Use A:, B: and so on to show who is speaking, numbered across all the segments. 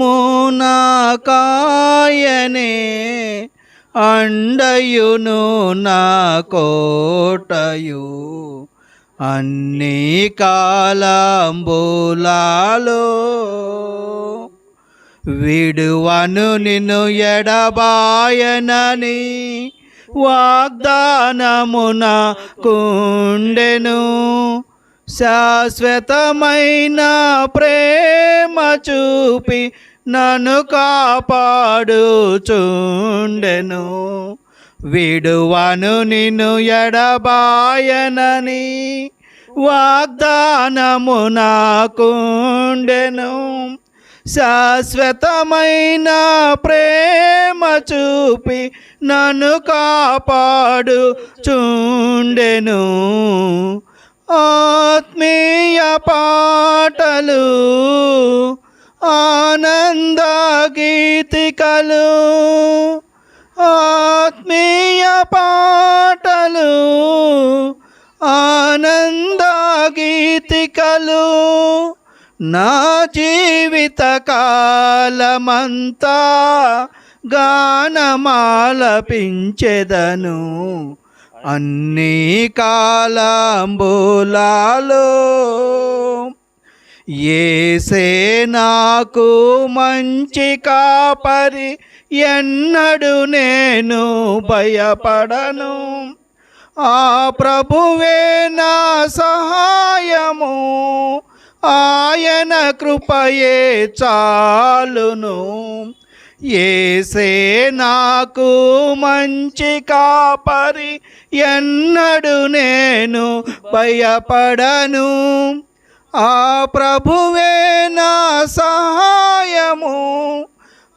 A: మునా కాయనే అండయును నా కోటయు అన్ని కాలంబులాలో విడువను నిన్ను ఎడబాయనని వాగ్దానమున కుండెను శాశ్వతమైన ప్రేమ చూపి నన్ను కాపాడుచుండెను విడువను నిన్ను ఎడబాయనని వాగ్దానమున కుండెను శాశ్వతమైన ప్రేమ చూపి నన్ను కాపాడుచుండెను ఆత్మీయ పాటలు ఆనంద గీతికలు ఆత్మీయ పాటలు ఆనంద గీతికలు నా జీవిత కాలమంతా గానమాలపించెదను అన్ని కాలంబులాలో యేసే నాకు మంచి కాపరి ఎన్నడు నేను భయపడను ఆ ప్రభువే నా సహాయము ఆయన కృపయే చాలును యేసే నాకు మంచి కాపరి ఎన్నడు నేను భయపడను ఆ ప్రభువే నా సహాయము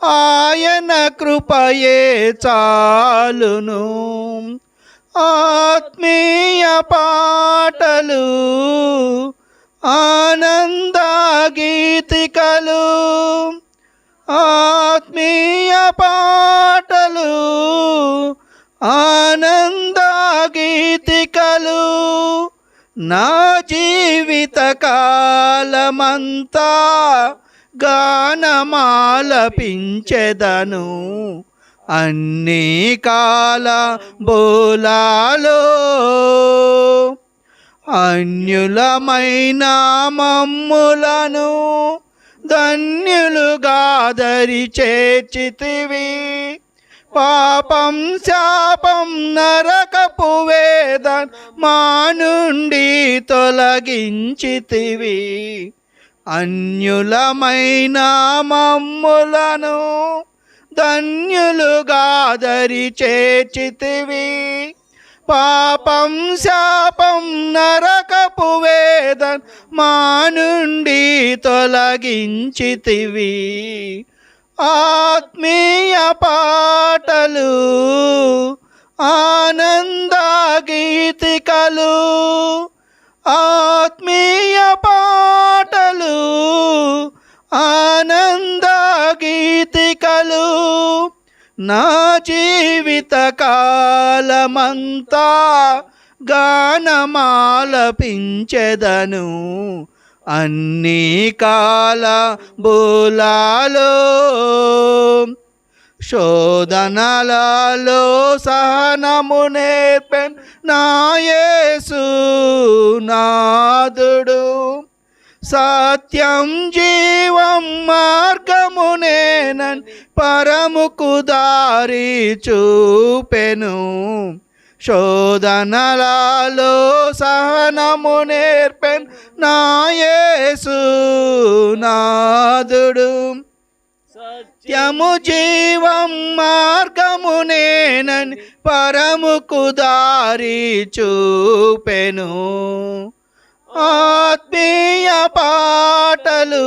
A: ఆయన కృపయే చాలును ఆత్మీయ పాటలు ఆనంద గీతికలు ఆత్మీయ పాటలు ఆనంద గీతికలు నా జీవిత కాలమంతా గానమాలపించెదను అన్ని కాలంబులాలో అన్యులమైన మమ్ములను ధన్యులుగాదరి చేర్చితివి పాపం శాపం నరకపు వేదన మా నుండి తొలగించితివి అన్యులమైన మమ్ములను ధన్యులుగాదరి చేర్చితివి పాపం శాపం నరకపు వేదన మా నుండి తొలగించితివి ఆత్మీయ పాటలు ఆనంద గీతికలు ఆత్మీయ పాటలు ఆనంద గీతికలు నా జీవిత కాలమంతా గానమాలపించెదను అన్ని కాలంబులాలో శోధనలలో సహనము నేర్పెన్ నా యేసు నాదుడు సత్యం జీవం మార్గము నేనన్ పరముకు దారి చూపెను శోధనలలో సహనము నేర్పెన్ నా యేసు నాదుడు సత్యము జీవం మార్గము నేనని పరముకు దారి చూపెను ఆత్మీయ పాటలు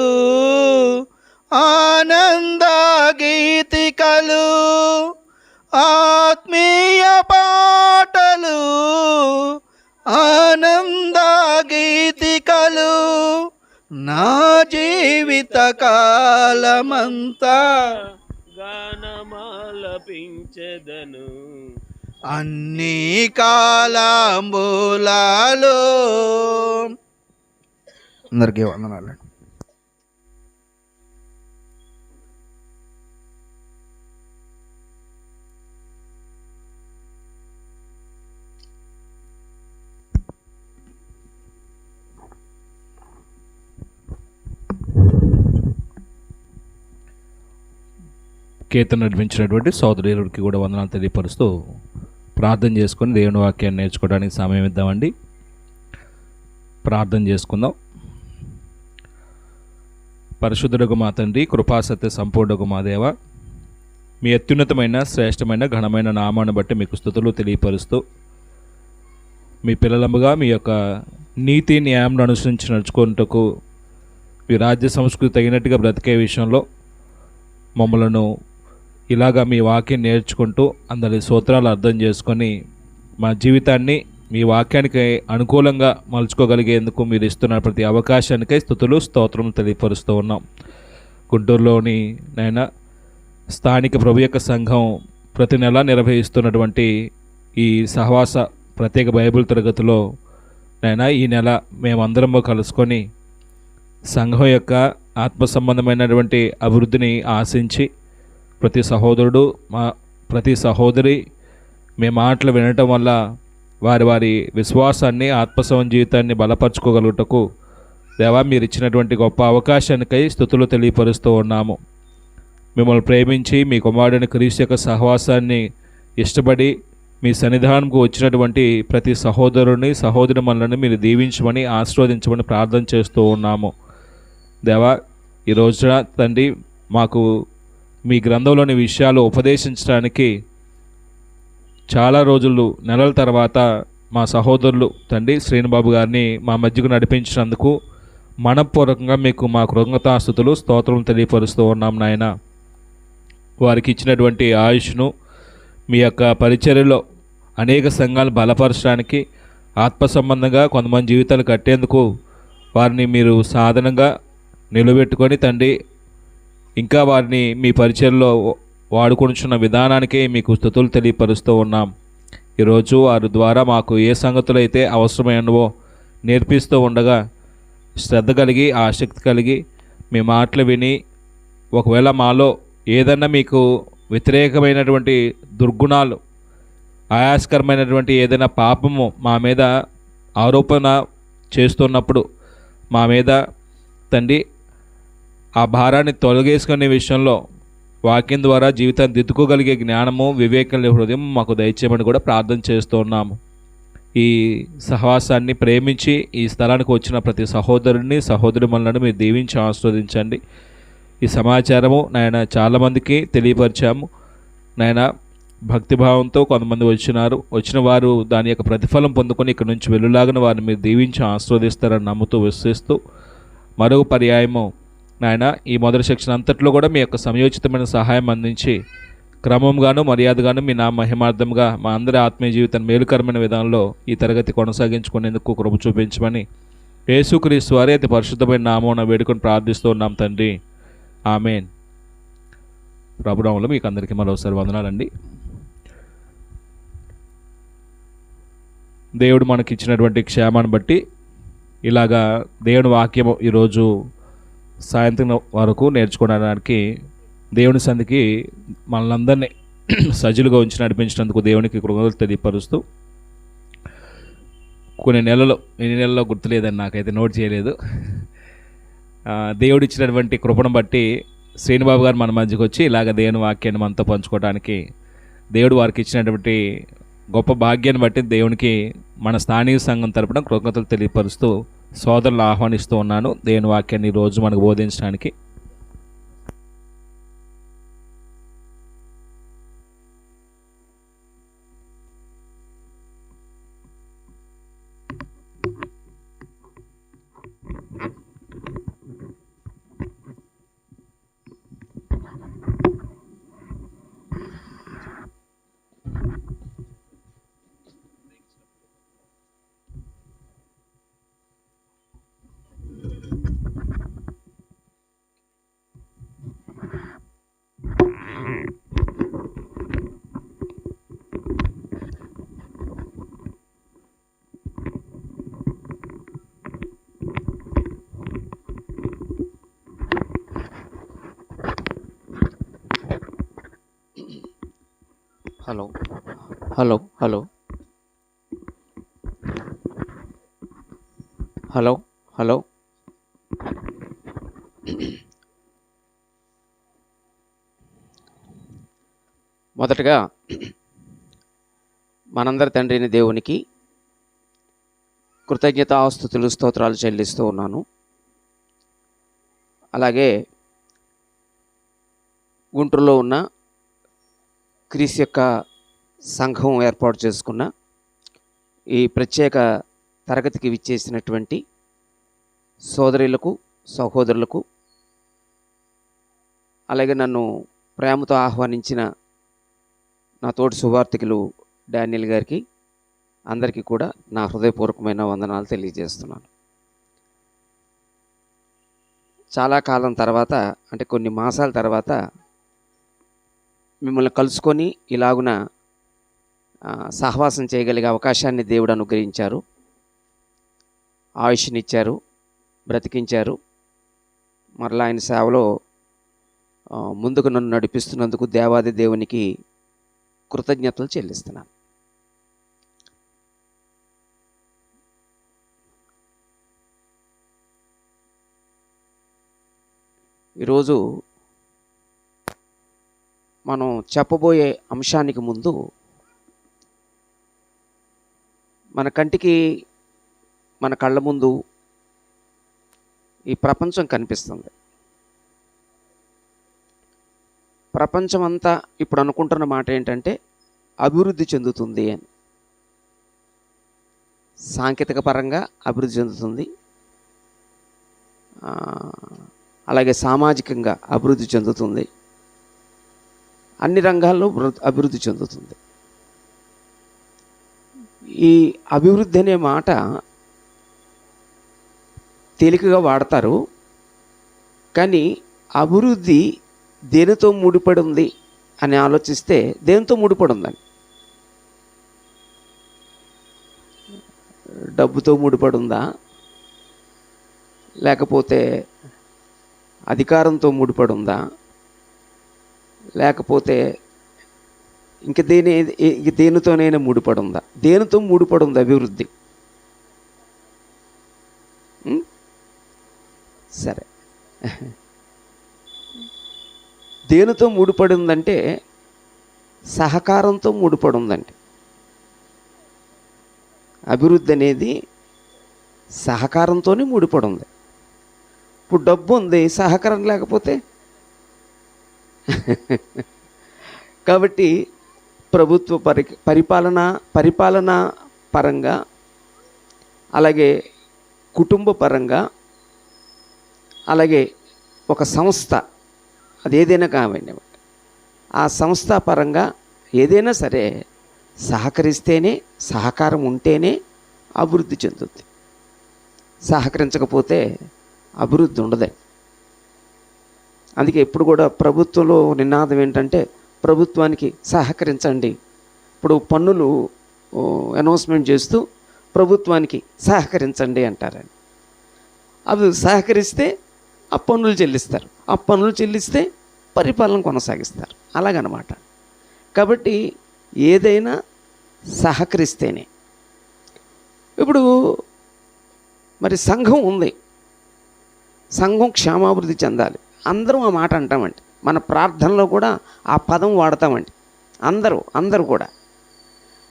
A: ఆనంద గీతికలు ఆత్మీయ పాటలు ఆనంద గీతికలు నా జీవిత కాలమంతా
B: గానమాలపించెదను
A: అన్ని కాలంబులాలో. అందరికీ వందనాలు.
C: కీర్తన నడిపించినటువంటి సోదరుడికి కూడా వందనాలు తెలియపరుస్తూ ప్రార్థన చేసుకొని దేవుని వాక్యాన్ని నేర్చుకోవడానికి సమయం ఇద్దామండి. ప్రార్థన చేసుకుందాం. పరిశుద్ధుడగు మా తండ్రి, కృపాసత్య సంపూర్ణకు మా దేవ, మీ అత్యున్నతమైన శ్రేష్టమైన ఘనమైన నామాన్ని బట్టి మీకు స్తుతులు తెలియపరుస్తూ మీ పిల్లలముగా మీ యొక్క నీతి న్యాయం అనుసరించి నడుచుకున్నటకు మీ రాజ్య సంస్కృతి తగినట్టుగా బ్రతికే విషయంలో మమ్మలను ఇలాగా మీ వాక్యం నేర్చుకుంటూ అందరి సూత్రాలు అర్థం చేసుకొని మా జీవితాన్ని మీ వాక్యానికి అనుకూలంగా మలుచుకోగలిగేందుకు మీరు ఇస్తున్న ప్రతి అవకాశానికై స్తుతులు స్తోత్రం తెలియపరుస్తూ ఉన్నాం. గుంటూరులోని నైనా స్థానిక ప్రభు యొక్క సంఘం ప్రతి నెల నిర్వహిస్తున్నటువంటి ఈ సహవాస ప్రత్యేక బైబిల్ తరగతిలో నైనా ఈ నెల మేమందరము కలుసుకొని సంఘం యొక్క ఆత్మ సంబంధమైనటువంటి అభివృద్ధిని ఆశించి ప్రతి సహోదరుడు ప్రతి సహోదరి మీ మాటలు వినటం వల్ల వారి విశ్వాసాన్ని ఆత్మసంబంధ జీవితాన్ని బలపరచుకోగలుగుటకు దేవా మీరు ఇచ్చినటువంటి గొప్ప అవకాశానికై స్తుతులు తెలియపరుస్తూ ఉన్నాము. మిమ్మల్ని ప్రేమించి మీ కుమారుడిని క్రీస్తు యొక్క సహవాసాన్ని ఇష్టపడి మీ సన్నిధానంకు వచ్చినటువంటి ప్రతి సహోదరుని సహోదరిమణులను మీరు దీవించమని ఆశీర్వదించమని ప్రార్థన చేస్తూ ఉన్నాము. దేవా ఈ రోజున తండ్రి మాకు మీ గ్రంథంలోని విషయాలు ఉపదేశించడానికి చాలా రోజులు నెలల తర్వాత మా సహోదరులు తండ్రి శ్రీనుబాబు గారిని మా మధ్యకు నడిపించినందుకు మనపూర్వకంగా మీకు మా కృతజ్ఞతాస్తుతులు స్తోత్రం తెలియపరుస్తూ ఉన్నాం నాయన. వారికి ఇచ్చినటువంటి ఆయుష్ను మీ యొక్క పరిచర్యలో అనేక సంఘాలు బలపరచడానికి ఆత్మ సంబంధంగా కొంతమంది జీవితాలు కట్టేందుకు వారిని మీరు సాధనంగా నిలబెట్టుకొని తండ్రి ఇంకా వారిని మీ పరిచర్యలో వాడుకొనిచున్న విధానానికే మీకు స్తుతులు తెలియపరుస్తూ ఉన్నాం. ఈరోజు వారి ద్వారా మాకు ఏ సంగతులు అయితే అవసరమైనవో నేర్పిస్తూ ఉండగా శ్రద్ధ కలిగి ఆసక్తి కలిగి మీ మాటలు విని ఒకవేళ మాలో ఏదన్నా మీకు వ్యతిరేకమైనటువంటి దుర్గుణాలు ఆయాస్కరమైనటువంటి ఏదైనా పాపము మా మీద ఆరోపణ చేస్తున్నప్పుడు మా మీద తండ్రి ఆ భారాన్ని తొలగేసుకునే విషయంలో వాక్యం ద్వారా జీవితాన్ని దిద్దుకోగలిగే జ్ఞానము వివేకం హృదయం మాకు దయచేయమని కూడా ప్రార్థన చేస్తూ ఉన్నాము. ఈ సహవాసాన్ని ప్రేమించి ఈ స్థలానికి వచ్చిన ప్రతి సహోదరుని సహోదరిమణులను మీరు దీవించి ఆస్వాదించండి. ఈ సమాచారము నాయన చాలామందికి తెలియపరిచాము నాయన. భక్తిభావంతో కొంతమంది వచ్చిన వారు దాని యొక్క ప్రతిఫలం పొందుకొని ఇక్కడ నుంచి వెళ్ళులాగిన వారిని మీరు దీవించి ఆస్వాదిస్తారని నమ్ముతూ విశ్వసిస్తూ మరొక పర్యాయము నాయన ఈ మొదటి సెక్షన్ అంతట్లో కూడా మీ యొక్క సమయోచితమైన సహాయం అందించి క్రమంగాను మర్యాదగాను మీ నా మహిమార్థంగా మా అందరి ఆత్మీయ జీవితాన్ని మేలుకరమైన విధానంలో ఈ తరగతి కొనసాగించుకునేందుకు కృప చూపించమని యేసుక్రీస్తు వారి అతి పరిశుద్ధమైన నామమున వేడుకొని ప్రార్థిస్తూ ఉన్నాం తండ్రి, ఆమెన్. ప్రభునామములో మీకు అందరికీ మరోసారి వందనాలండి. దేవుడు మనకిచ్చినటువంటి క్షేమాన్ని బట్టి ఇలాగా దేవుని వాక్యము ఈరోజు సాయంత్రం వరకు నేర్చుకోవడానికి దేవుని సంధికి మనలందరినీ సజ్జులుగా ఉంచి నడిపించినందుకు దేవునికి కృతజ్ఞతలు తెలియపరుస్తూ కొన్ని నెలలు ఎన్ని నెలలో గుర్తులేదని నాకైతే నోట్ చేయలేదు. దేవుడు ఇచ్చినటువంటి కృపను బట్టి శ్రీనుబాబు గారు మన మధ్యకు వచ్చి ఇలాగ దేవుని వాక్యాన్ని మనతో పంచుకోవడానికి దేవుడు వారికి ఇచ్చినటువంటి గొప్ప భాగ్యాన్ని బట్టి దేవునికి మన స్థానిక సంఘం తరపున కృతజ్ఞతలు తెలియపరుస్తూ సోదరులు ఆహ్వానిస్తూ ఉన్నాను దేవుని వాక్యాన్ని ఈరోజు మనకు బోధించడానికి.
D: Hello hello hello hello hello మొదటగా మనందరి తండ్రి అయిన దేవునికి కృతజ్ఞతాస్తుతులు స్తోత్రాలు చెల్లిస్తూ ఉన్నాను. అలాగే గుంటూరులో ఉన్న క్రీస్తు యొక్క సంఘం ఏర్పాటు చేసుకున్న ఈ ప్రత్యేక తరగతికి విచ్చేసినటువంటి సోదరులకు, సహోదరులకు, అలాగే నన్ను ప్రేమతో ఆహ్వానించిన నా తోటి సువార్థికులు డానియల్ గారికి, అందరికీ కూడా నా హృదయపూర్వకమైన వందనాలు తెలియజేస్తున్నాను. చాలా కాలం తర్వాత, అంటే కొన్ని మాసాల తర్వాత మిమ్మల్ని కలుసుకొని ఇలాగున సహవాసం చేయగలిగే అవకాశాన్ని దేవుడు అనుగ్రహించారు. ఆయుష్నిచ్చారు, బ్రతికించారు. మరలా ఆయన సేవలో ముందుకు నన్ను నడిపిస్తున్నందుకు దేవాది దేవునికి కృతజ్ఞతలు చెల్లిస్తున్నాను. ఈరోజు మనం చెప్పబోయే అంశానికి ముందు మన కంటికి, మన కళ్ళ ముందు ఈ ప్రపంచం కనిపిస్తుంది. ప్రపంచం అంతా ఇప్పుడు అనుకుంటున్న మాట ఏంటంటే అభివృద్ధి చెందుతుంది అని. సాంకేతిక పరంగా అభివృద్ధి చెందుతుంది, అలాగే సామాజికంగా అభివృద్ధి చెందుతుంది, అన్ని రంగాల్లో అభివృద్ధి చెందుతుంది. ఈ అభివృద్ధి అనే మాట తేలికగా వాడతారు, కానీ అభివృద్ధి దేనితో ముడిపడి ఉంది అని ఆలోచిస్తే దేనితో ముడిపడి ఉందని? డబ్బుతో ముడిపడి ఉందా, లేకపోతే అధికారంతో ముడిపడి ఉందా, లేకపోతే ఇంక దేనితోనైనా ముడిపడి ఉందా? దేనితో ముడిపడి ఉంది అభివృద్ధి? సరే, దేనితో ముడిపడి ఉందంటే సహకారంతో ముడిపడి ఉందండి. అభివృద్ధి అనేది సహకారంతోనే ముడిపడి ఉంది. ఇప్పుడు డబ్బు ఉంది, సహకారం లేకపోతే కాబట్టి ప్రభుత్వ పరిపాలన పరంగా, అలాగే కుటుంబ పరంగా, అలాగే ఒక సంస్థ అది ఏదైనా కావండి, ఆ సంస్థ పరంగా ఏదైనా సరే సహకరిస్తేనే, సహకారం ఉంటేనే అభివృద్ధి చెందుతుంది. సహకరించకపోతే అభివృద్ధి ఉండదు. అందుకే ఎప్పుడు కూడా ప్రభుత్వంలో నినాదం ఏంటంటే ప్రభుత్వానికి సహకరించండి. ఇప్పుడు పన్నులు అనౌన్స్మెంట్ చేస్తూ ప్రభుత్వానికి సహకరించండి అంటారని. అవి సహకరిస్తే ఆ పన్నులు చెల్లిస్తారు, ఆ పన్నులు చెల్లిస్తే పరిపాలన కొనసాగిస్తారు, అలాగనమాట. కాబట్టి ఏదైనా సహకరిస్తేనే. ఇప్పుడు మరి సంఘం ఉంది, సంఘం క్షేమాభివృద్ధి చెందాలి. అందరూ ఆ మాట అంటామండి, మన ప్రార్థనలో కూడా ఆ పదం వాడతామండి, అందరూ కూడా.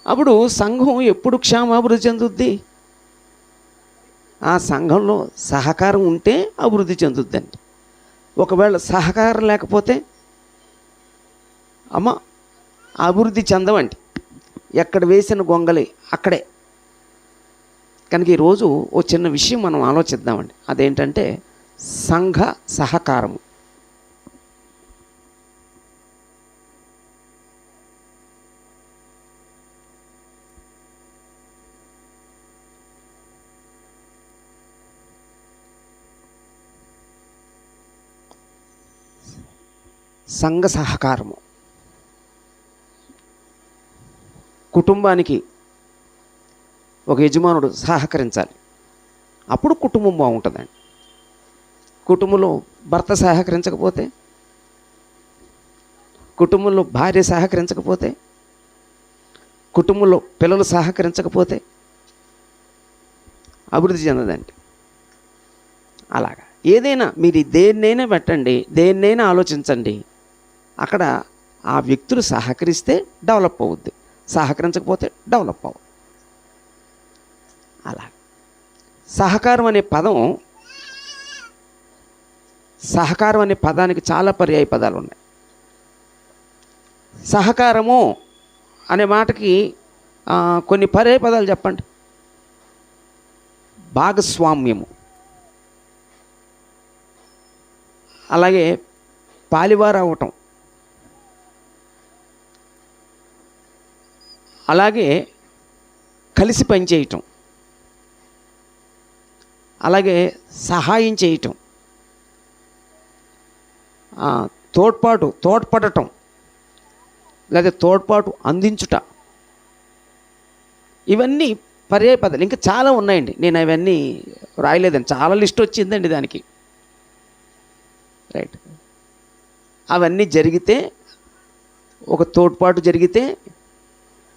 D: అప్పుడు సంఘం ఎప్పుడు క్షేమాభివృద్ధి చెందుద్ది? ఆ సంఘంలో సహకారం ఉంటే అభివృద్ధి చెందుద్దండి. ఒకవేళ సహకారం లేకపోతే అభివృద్ధి చెందవండి. ఎక్కడ వేసిన గొంగలి అక్కడే. కనుక ఈరోజు ఓ చిన్న విషయం మనం ఆలోచిద్దామండి. అదేంటంటే సంఘ సహకారము. సంఘ సహకారము. కుటుంబానికి ఒక యజమానుడు సహకరించాలి, అప్పుడు కుటుంబం బాగుంటుందండి. కుటుంబంలో భర్త సహకరించకపోతే, కుటుంబంలో భార్య సహకరించకపోతే, కుటుంబంలో పిల్లలు సహకరించకపోతే అభివృద్ధి చెందదండి. అలాగా ఏదైనా మీరు దేన్నైనా పెట్టండి, దేన్నైనా ఆలోచించండి, అక్కడ ఆ వ్యక్తులు సహకరిస్తే డెవలప్ అవుద్ది, సహకరించకపోతే డెవలప్ అవ్వదు. అలా సహకారం అనే పదానికి చాలా పర్యాయ పదాలు ఉన్నాయి. సహకారము అనే మాటకి కొన్ని పర్యాయ పదాలు చెప్పండి. భాగస్వామ్యము, అలాగే పాలివారు అవ్వటం, అలాగే కలిసి పనిచేయటం, అలాగే సహాయం చేయటం, తోడ్పడటం లేదా తోడ్పాటు అందించుట, ఇవన్నీ పర్యాయ పదాలు. ఇంకా చాలా ఉన్నాయండి, నేను అవన్నీ రాయలేదండి, చాలా లిస్ట్ వచ్చిందండి దానికి. రైట్. అవన్నీ జరిగితే, ఒక తోడ్పాటు జరిగితే,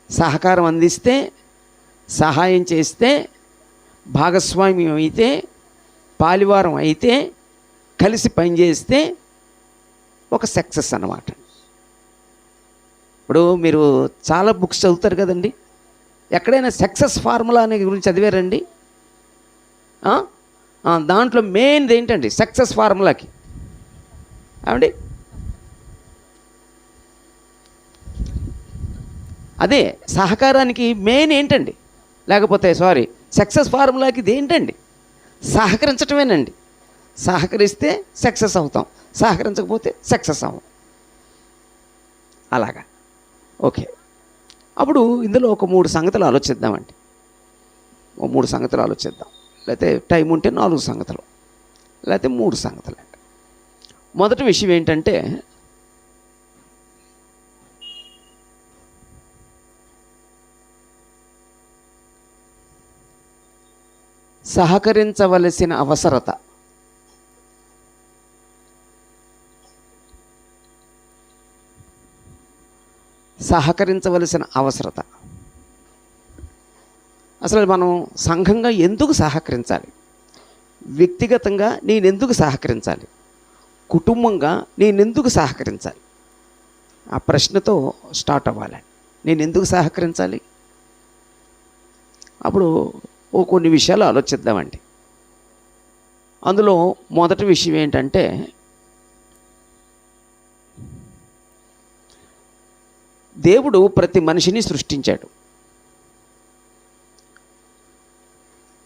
D: సహకారం అందిస్తే, సహాయం చేస్తే, భాగస్వామ్యం అయితే, పాలివారం అయితే, కలిసి పనిచేస్తే ఒక సక్సెస్ అన్నమాట. ఇప్పుడు మీరు చాలా బుక్స్ చదువుతారు కదండి, ఎక్కడైనా సక్సెస్ ఫార్ములా అనే గురించి చదివారండి? దాంట్లో మెయిన్ది ఏంటండి సక్సెస్ ఫార్ములాకి? ఏమండి, అదే సహకారానికి మెయిన్ ఏంటండి? లేకపోతే సక్సెస్ ఫార్ములాకి ఇది ఏంటండి? సహకరించటమేనండి. సహకరిస్తే సక్సెస్ అవుతాం, సహకరించకపోతే సక్సెస్ అవ్వం. అలాగా. ఓకే, అప్పుడు ఇందులో ఒక 3 సంగతులు ఆలోచిద్దామండి. 3 సంగతులు ఆలోచిద్దాం, లేకపోతే టైం ఉంటే 4 సంగతులు, లేకపోతే 3 సంగతులు అండి. మొదటి విషయం ఏంటంటే, సహకరించవలసిన అవసరత. సహకరించవలసిన అవసరత. అసలు మనం సంఘంగా ఎందుకు సహకరించాలి? వ్యక్తిగతంగా నేనెందుకు సహకరించాలి? కుటుంబంగా నేనెందుకు సహకరించాలి? ఆ ప్రశ్నతో స్టార్ట్ అవ్వాలి. నేను ఎందుకు సహకరించాలి? అప్పుడు కొన్ని విషయాలు ఆలోచిద్దామండి. అందులో మొదటి విషయం ఏంటంటే, దేవుడు ప్రతి మనిషిని సృష్టించాడు.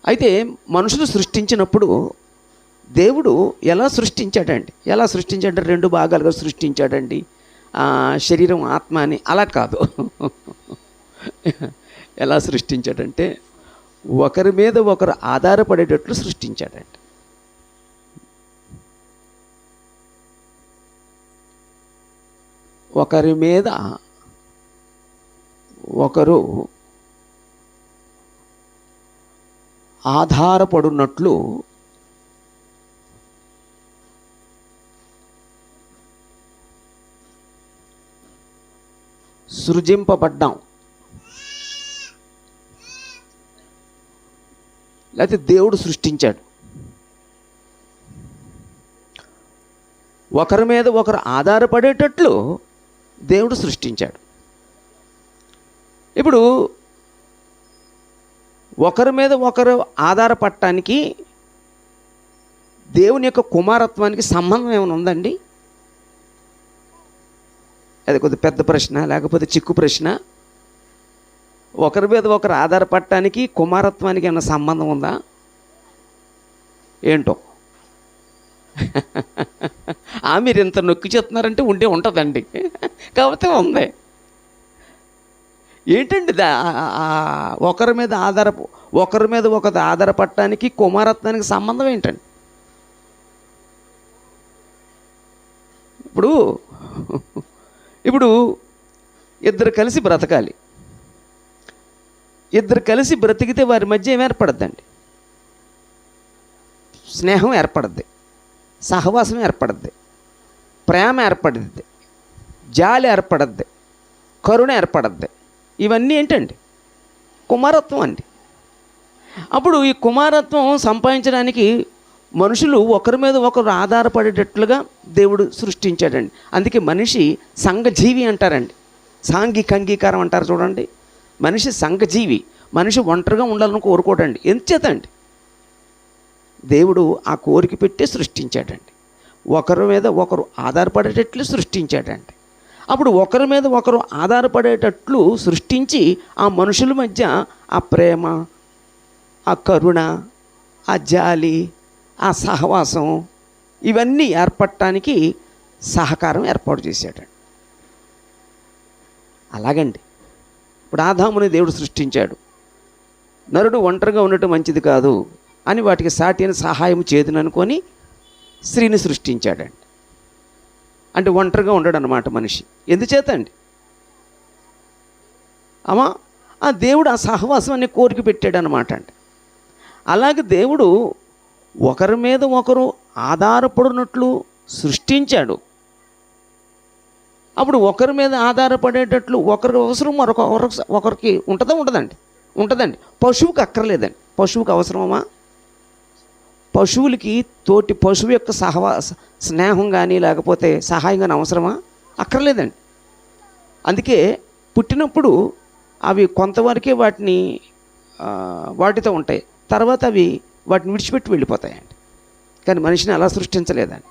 D: అయితే మనుషులు సృష్టించినప్పుడు దేవుడు ఎలా సృష్టించాడండి? 2 భాగాలుగా సృష్టించాడండి. శరీరం, ఆత్మ అని అలా కాదు. ఎలా సృష్టించాడంటే, ఒకరి మీద ఒకరు ఆధారపడేటట్లు సృష్టించాడండి. ఒకరి మీద ఒకరు ఆధారపడున్నట్లు సృజింపబడ్డాం. లేకపోతే దేవుడు సృష్టించాడు. ఒకరి మీద ఒకరు ఆధారపడేటట్లు దేవుడు సృష్టించాడు. ఇప్పుడు ఒకరి మీద ఒకరు ఆధారపడటానికి దేవుని యొక్క కుమారత్వానికి సంబంధం ఏమైనా ఉందండి? అది కొద్ది పెద్ద ప్రశ్న, లేకపోతే చిక్కు ప్రశ్న. ఒకరి మీద ఒకరు ఆధారపడటానికి కుమారత్వానికి ఏమైనా సంబంధం ఉందా? ఏంటో మీరు ఇంత నొక్కి చెప్తున్నారంటే ఉంటుందండి. కాకపోతే ఉంది. ఏంటండి ఒకరి మీద ఒకరు ఆధారపడటానికి కుమారత్వానికి సంబంధం ఏంటండి? ఇప్పుడు ఇద్దరు కలిసి బ్రతకాలి. ఇద్దరు కలిసి బ్రతికితే వారి మధ్య ఏం ఏర్పడద్దండి? స్నేహం ఏర్పడద్ది, సహవాసం ఏర్పడద్ది, ప్రేమ ఏర్పడద్ది, జాలి ఏర్పడద్ది, కరుణ ఏర్పడద్ది. ఇవన్నీ ఏంటండి? కుమారత్వం అండి. అప్పుడు ఈ కుమారత్వం సంపాదించడానికి మనుషులు ఒకరి మీద ఒకరు ఆధారపడేటట్లుగా దేవుడు సృష్టించాడండి. అందుకే మనిషి సంఘజీవి అంటారండి. సాంఘిక అంగీకారం అంటారు చూడండి. మనిషి సంఘజీవి. మనిషి ఒంటరిగా ఉండాలని కోరుకోడండి. ఎందుచేతండి? దేవుడు ఆ కోరిక పెట్టి సృష్టించాడండి. ఒకరి మీద ఒకరు ఆధారపడేటట్లు సృష్టించాడండి. అప్పుడు ఒకరి మీద ఒకరు ఆధారపడేటట్లు సృష్టించి ఆ మనుషుల మధ్య ఆ ప్రేమ, ఆ కరుణ, ఆ జాలి, ఆ సహవాసం ఇవన్నీ ఏర్పడటానికి సహకారం ఏర్పాటు చేశాడండి. అలాగండి ఇప్పుడు ఆదాముని దేవుడు సృష్టించాడు. నరుడు ఒంటరిగా ఉండటం మంచిది కాదు అని వాటికి సాటి అయిన సహాయం చేదుననుకొని స్త్రీని సృష్టించాడండి. అంటే ఒంటరిగా ఉండడు అన్నమాట మనిషి. ఎందుచేత అండి? అమ్మా ఆ దేవుడు ఆ సహవాసం అనే కోరిక పెట్టాడు అన్నమాట అండి. అలాగే దేవుడు ఒకరి మీద ఒకరు ఆధారపడినట్లు సృష్టించాడు. అప్పుడు ఒకరి మీద ఆధారపడేటట్లు ఒకరి అవసరం ఒకరికి ఉంటుందా? ఉంటుందండి. పశువుకి అక్కర్లేదండి. పశువుకి అవసరమా? పశువులకి తోటి పశువు యొక్క స్నేహం కానీ లేకపోతే సహాయం కానీ అవసరమా? అక్కర్లేదండి. అందుకే పుట్టినప్పుడు అవి కొంతవరకే వాటితో ఉంటాయి. తర్వాత అవి వాటిని విడిచిపెట్టి వెళ్ళిపోతాయండి. కానీ మనిషిని అలా సృష్టించలేదండి.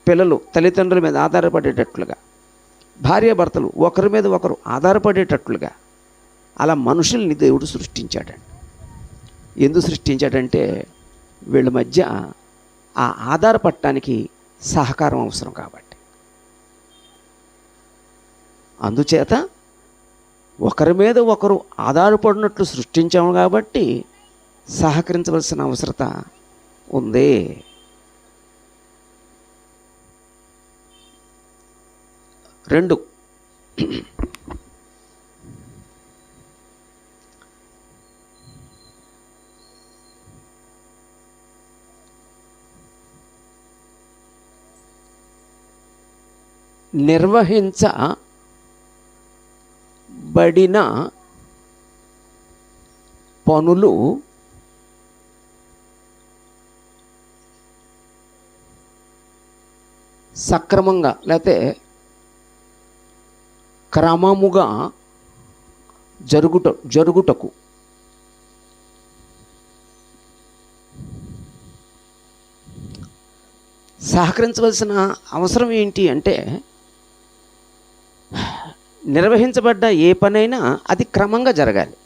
D: పిల్లలు తల్లిదండ్రుల మీద ఆధారపడేటట్లుగా, భార్యాభర్తలు ఒకరి మీద ఒకరు ఆధారపడేటట్లుగా అలా మనుషుల్ని దేవుడు సృష్టించాడండి. ఎందుకు సృష్టించాడంటే వీళ్ళ మధ్య ఆ ఆధారపడటానికి సహకారం అవసరం కాబట్టి. అందుచేత ఒకరి మీద ఒకరు ఆధారపడినట్లు సృష్టించాము కాబట్టి సహకరించవలసిన అవసరత ఉంది. రెండు, నిర్వహించబడిన పనులు సక్రమంగా లేకపోతే క్రమముగా జరుగుటకు సహకరించవలసిన అవసరం ఏంటి అంటే, నిర్వహించబడ్డ ఏ పనైనా అది క్రమంగా జరగాలి.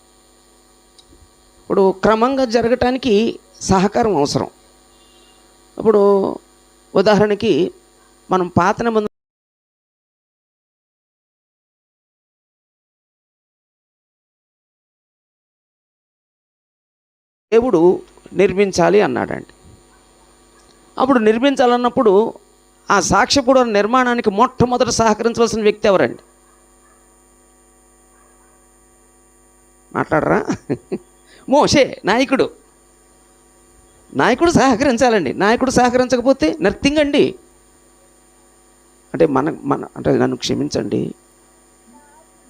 D: ఇప్పుడు క్రమంగా జరగటానికి సహకారం అవసరం. ఇప్పుడు ఉదాహరణకి మనం పాత నిబంధన దేవుడు నిర్మించాలి అన్నాడండి. అప్పుడు నిర్మించాలన్నప్పుడు ఆ సాక్ష్యపుడ నిర్మాణానికి మొట్టమొదట సహకరించవలసిన వ్యక్తి ఎవరండి? మాట్లాడరా? మోషే నాయకుడు సహకరించాలండి. నాయకుడు సహకరించకపోతే నథింగ్ అండి. అంటే అంటే నన్ను క్షమించండి,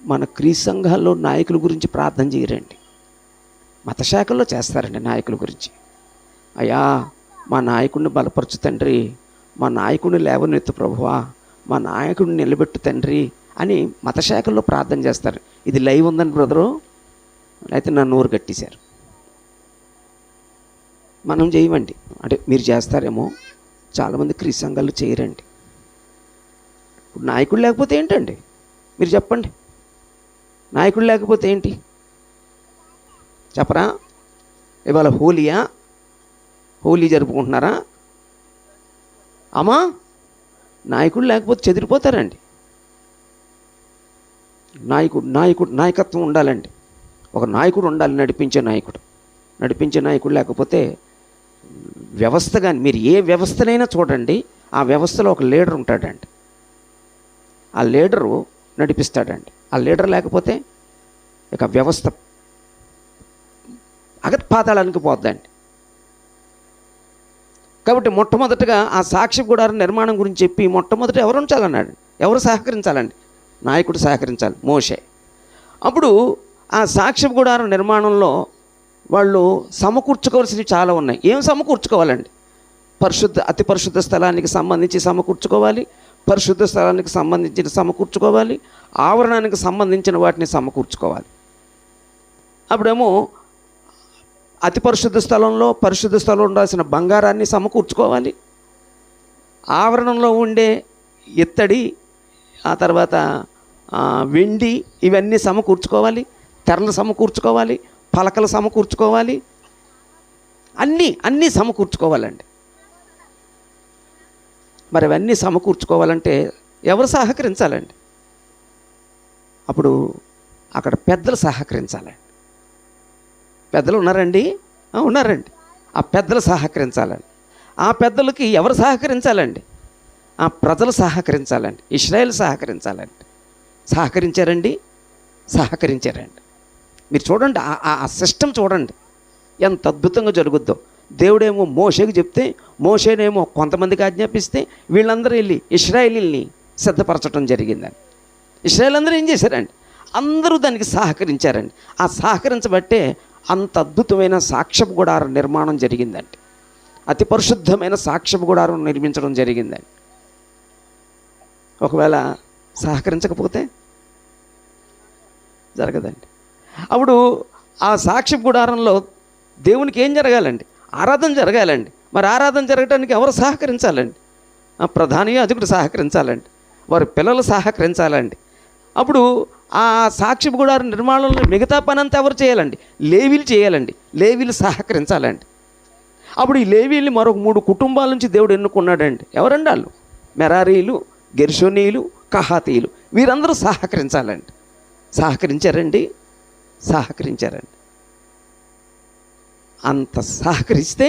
D: మన క్రీస్తు సంఘాల్లో నాయకుల గురించి ప్రార్థన చేయరండి. మత శాఖల్లో చేస్తారండి నాయకుల గురించి. అయ్యా మా నాయకుడిని బలపరచు తండ్రి, మా నాయకుడిని లేవనెత్తు ప్రభువా, మా నాయకుడిని నిలబెట్టు తండ్రి అని మత శాఖల్లో ప్రార్థన చేస్తారు. ఇది లైవ్ ఉందండి బ్రదరు, అయితే నా నోరు కట్టేశారు. మనం చేయమండి. అంటే మీరు చేస్తారేమో, చాలామంది క్రీస్తు సంఘాలు చేయరండి. ఇప్పుడు నాయకుడు లేకపోతే ఏంటండి? మీరు చెప్పండి. నాయకుడు లేకపోతే ఏంటి చెప్పరా? ఇవాళ హోలీ జరుపుకుంటున్నారా? అమ్మా నాయకుడు లేకపోతే చెదిరిపోతారండి. నాయకత్వం ఉండాలండి. ఒక నాయకుడు ఉండాలి, నడిపించే నాయకుడు లేకపోతే వ్యవస్థ కానీ, మీరు ఏ వ్యవస్థనైనా చూడండి, ఆ వ్యవస్థలో ఒక లీడర్ ఉంటాడండి. ఆ లీడరు నడిపిస్తాడండి. ఆ లీడర్ లేకపోతే ఇక వ్యవస్థ అగత్పాతాళానికి పోద్దండి. కాబట్టి మొట్టమొదటగా ఆ సాక్ష్య గుడారం నిర్మాణం గురించి చెప్పి మొట్టమొదట ఎవరు ఉంచాలన్నాడు? ఎవరు సహకరించాలండి? నాయకుడు సహకరించాలి, మోషే. అప్పుడు ఆ సాక్ష్య గుడారం నిర్మాణంలో వాళ్ళు సమకూర్చుకోవాల్సినవి చాలా ఉన్నాయి. ఏం సమకూర్చుకోవాలండి? అతి పరిశుద్ధ స్థలానికి సంబంధించి సమకూర్చుకోవాలి, పరిశుద్ధ స్థలానికి సంబంధించిన సమకూర్చుకోవాలి, ఆవరణానికి సంబంధించిన వాటిని సమకూర్చుకోవాలి. అప్పుడేమో అతి పరిశుద్ధ స్థలంలో ఉండాల్సిన బంగారాన్ని సమకూర్చుకోవాలి, ఆవరణంలో ఉండే ఇత్తడి, ఆ తర్వాత వెండి, ఇవన్నీ సమకూర్చుకోవాలి, తెరలు సమకూర్చుకోవాలి, పలకలు సమకూర్చుకోవాలి, అన్నీ సమకూర్చుకోవాలండి. మరి అవన్నీ సమకూర్చుకోవాలంటే ఎవరు సహకరించాలండి? అప్పుడు అక్కడ పెద్దలు సహకరించాలండి. పెద్దలు ఉన్నారండి? ఉన్నారండి. ఆ పెద్దలు సహకరించాలండి. ఆ పెద్దలకి ఎవరు సహకరించాలండి? ఆ ప్రజలు సహకరించాలండి. ఇశ్రాయేలు సహకరించాలండి. సహకరించారండి. మీరు చూడండి, ఆ సిస్టమ్ చూడండి ఎంత అద్భుతంగా జరుగుద్దో. దేవుడేమో మోషేకి చెప్తే, మోషేనేమో కొంతమందికి ఆజ్ఞాపిస్తే, వీళ్ళందరూ వెళ్ళి ఇశ్రాయేలీల్ని సిద్ధపరచడం జరిగిందండి. ఇశ్రాయేల్ అందరూ ఏం చేశారండి? అందరూ దానికి సహకరించారండి. ఆ సహకరించబట్టే అంత అద్భుతమైన సాక్ష్యపు గుడారం నిర్మాణం జరిగిందండి. అతి పరిశుద్ధమైన సాక్ష్యపు గుడారం నిర్మించడం జరిగిందండి. ఒకవేళ సహకరించకపోతే జరగదండి. అప్పుడు ఆ సాక్ష్యపు గుడారంలో దేవునికి ఏం జరగాలండి? ఆరాధన జరగాలండి. మరి ఆరాధన జరగడానికి ఎవరు సహకరించాలండి? ప్రధాన యాజకుడు సహకరించాలండి, వారి పిల్లలు సహకరించాలండి. అప్పుడు ఆ సాక్ష్యపు గుడారం నిర్మాణంలో మిగతా పని అంతా ఎవరు చేయాలండి? లేవీలు చేయాలండి. లేవీలు సహకరించాలండి. అప్పుడు ఈ లేవీల్ని మరొక 3 కుటుంబాల నుంచి దేవుడు ఎన్నుకున్నాడండి. ఎవరండి వాళ్ళు? మెరారీలు, గెర్షోనీయులు, కహాతీయులు. వీరందరూ సహకరించాలండి. సహకరించారండి. అంత సహకరిస్తే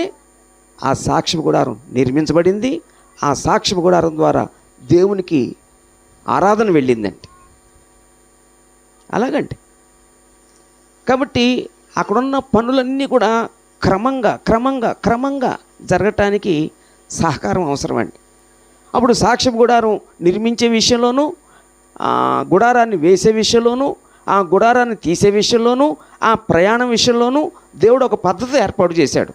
D: ఆ సాక్ష్యపు గుడారం నిర్మించబడింది. ఆ సాక్ష్యపు గుడారం ద్వారా దేవునికి ఆరాధన వెళ్ళిందండి. అలాగండి. కాబట్టి అక్కడున్న పనులన్నీ కూడా క్రమంగా జరగటానికి సహకారం అవసరమండి. అప్పుడు సాక్ష్యపు గుడారం నిర్మించే విషయంలోనూ, గుడారాన్ని వేసే విషయంలోనూ, ఆ గుడారాన్ని తీసే విషయంలోనూ, ఆ ప్రయాణం విషయంలోనూ దేవుడు ఒక పద్ధతి ఏర్పాటు చేశాడు.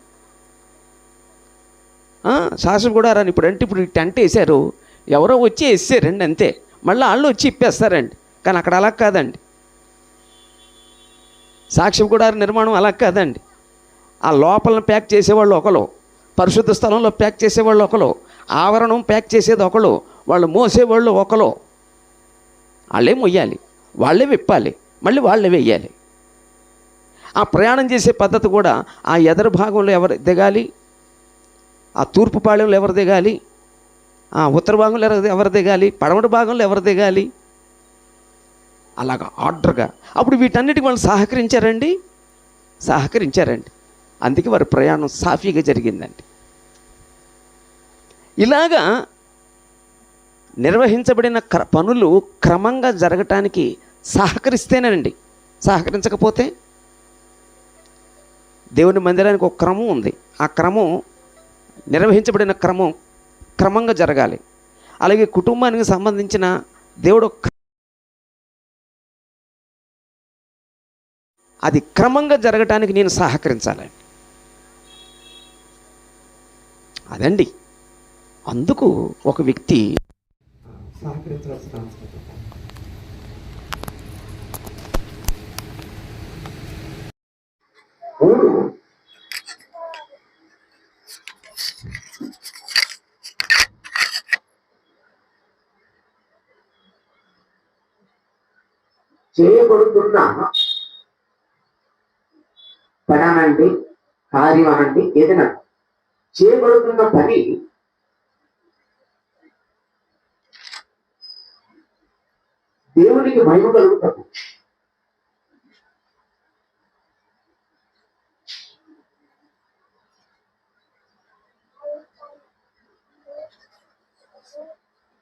D: సాక్ష్యపు గుడారాన్ని ఇప్పుడు ఈ టెంట్ వేశారు, ఎవరో వచ్చి వేసారండి అంతే, మళ్ళీ వాళ్ళు వచ్చి ఇప్పేస్తారండి. కానీ అక్కడ అలా కాదండి. సాక్ష్యపు గుడారం నిర్మాణం అలా కాదండి. ఆ లోపలను ప్యాక్ చేసేవాళ్ళు ఒకరు, పరిశుద్ధ స్థలంలో ప్యాక్ చేసేవాళ్ళు ఒకరు, ఆవరణం ప్యాక్ చేసేది ఒకరు, వాళ్ళు మోసేవాళ్ళు ఒకరు. వాళ్ళే మొయ్యాలి, వాళ్ళే విప్పాలి, మళ్ళీ వాళ్ళే వెయ్యాలి. ఆ ప్రయాణం చేసే పద్ధతి కూడా ఆ ఎదరు భాగంలో ఎవరు దిగాలి, ఆ తూర్పు పాళెంలో ఎవరు దిగాలి, ఆ ఉత్తర భాగంలో ఎవరు దిగాలి, పడమటి భాగంలో ఎవరు దిగాలి, అలాగా ఆర్డర్గా. అప్పుడు వీటన్నిటికి వాళ్ళు సహకరించారండి. అందుకే వారి ప్రయాణం సాఫీగా జరిగిందండి. ఇలాగా నిర్వహించబడిన పనులు క్రమంగా జరగటానికి సహకరిస్తేనండి. సహకరించకపోతే, దేవుని మందిరానికి ఒక క్రమం ఉంది. ఆ క్రమం నిర్వహించబడిన క్రమంగా జరగాలి. అలాగే కుటుంబానికి సంబంధించిన దేవుడు అది క్రమంగా జరగటానికి నేను సహకరించాలండి. అదండి. అందుకు ఒక వ్యక్తి సహకరించవలసిన అవసరం.
E: చేయబడుతున్న పని అనండి, కార్యం అనండి, ఏదైనా చేయబడుతున్న పని దేవునికి మహిమ కలుగుతుంది.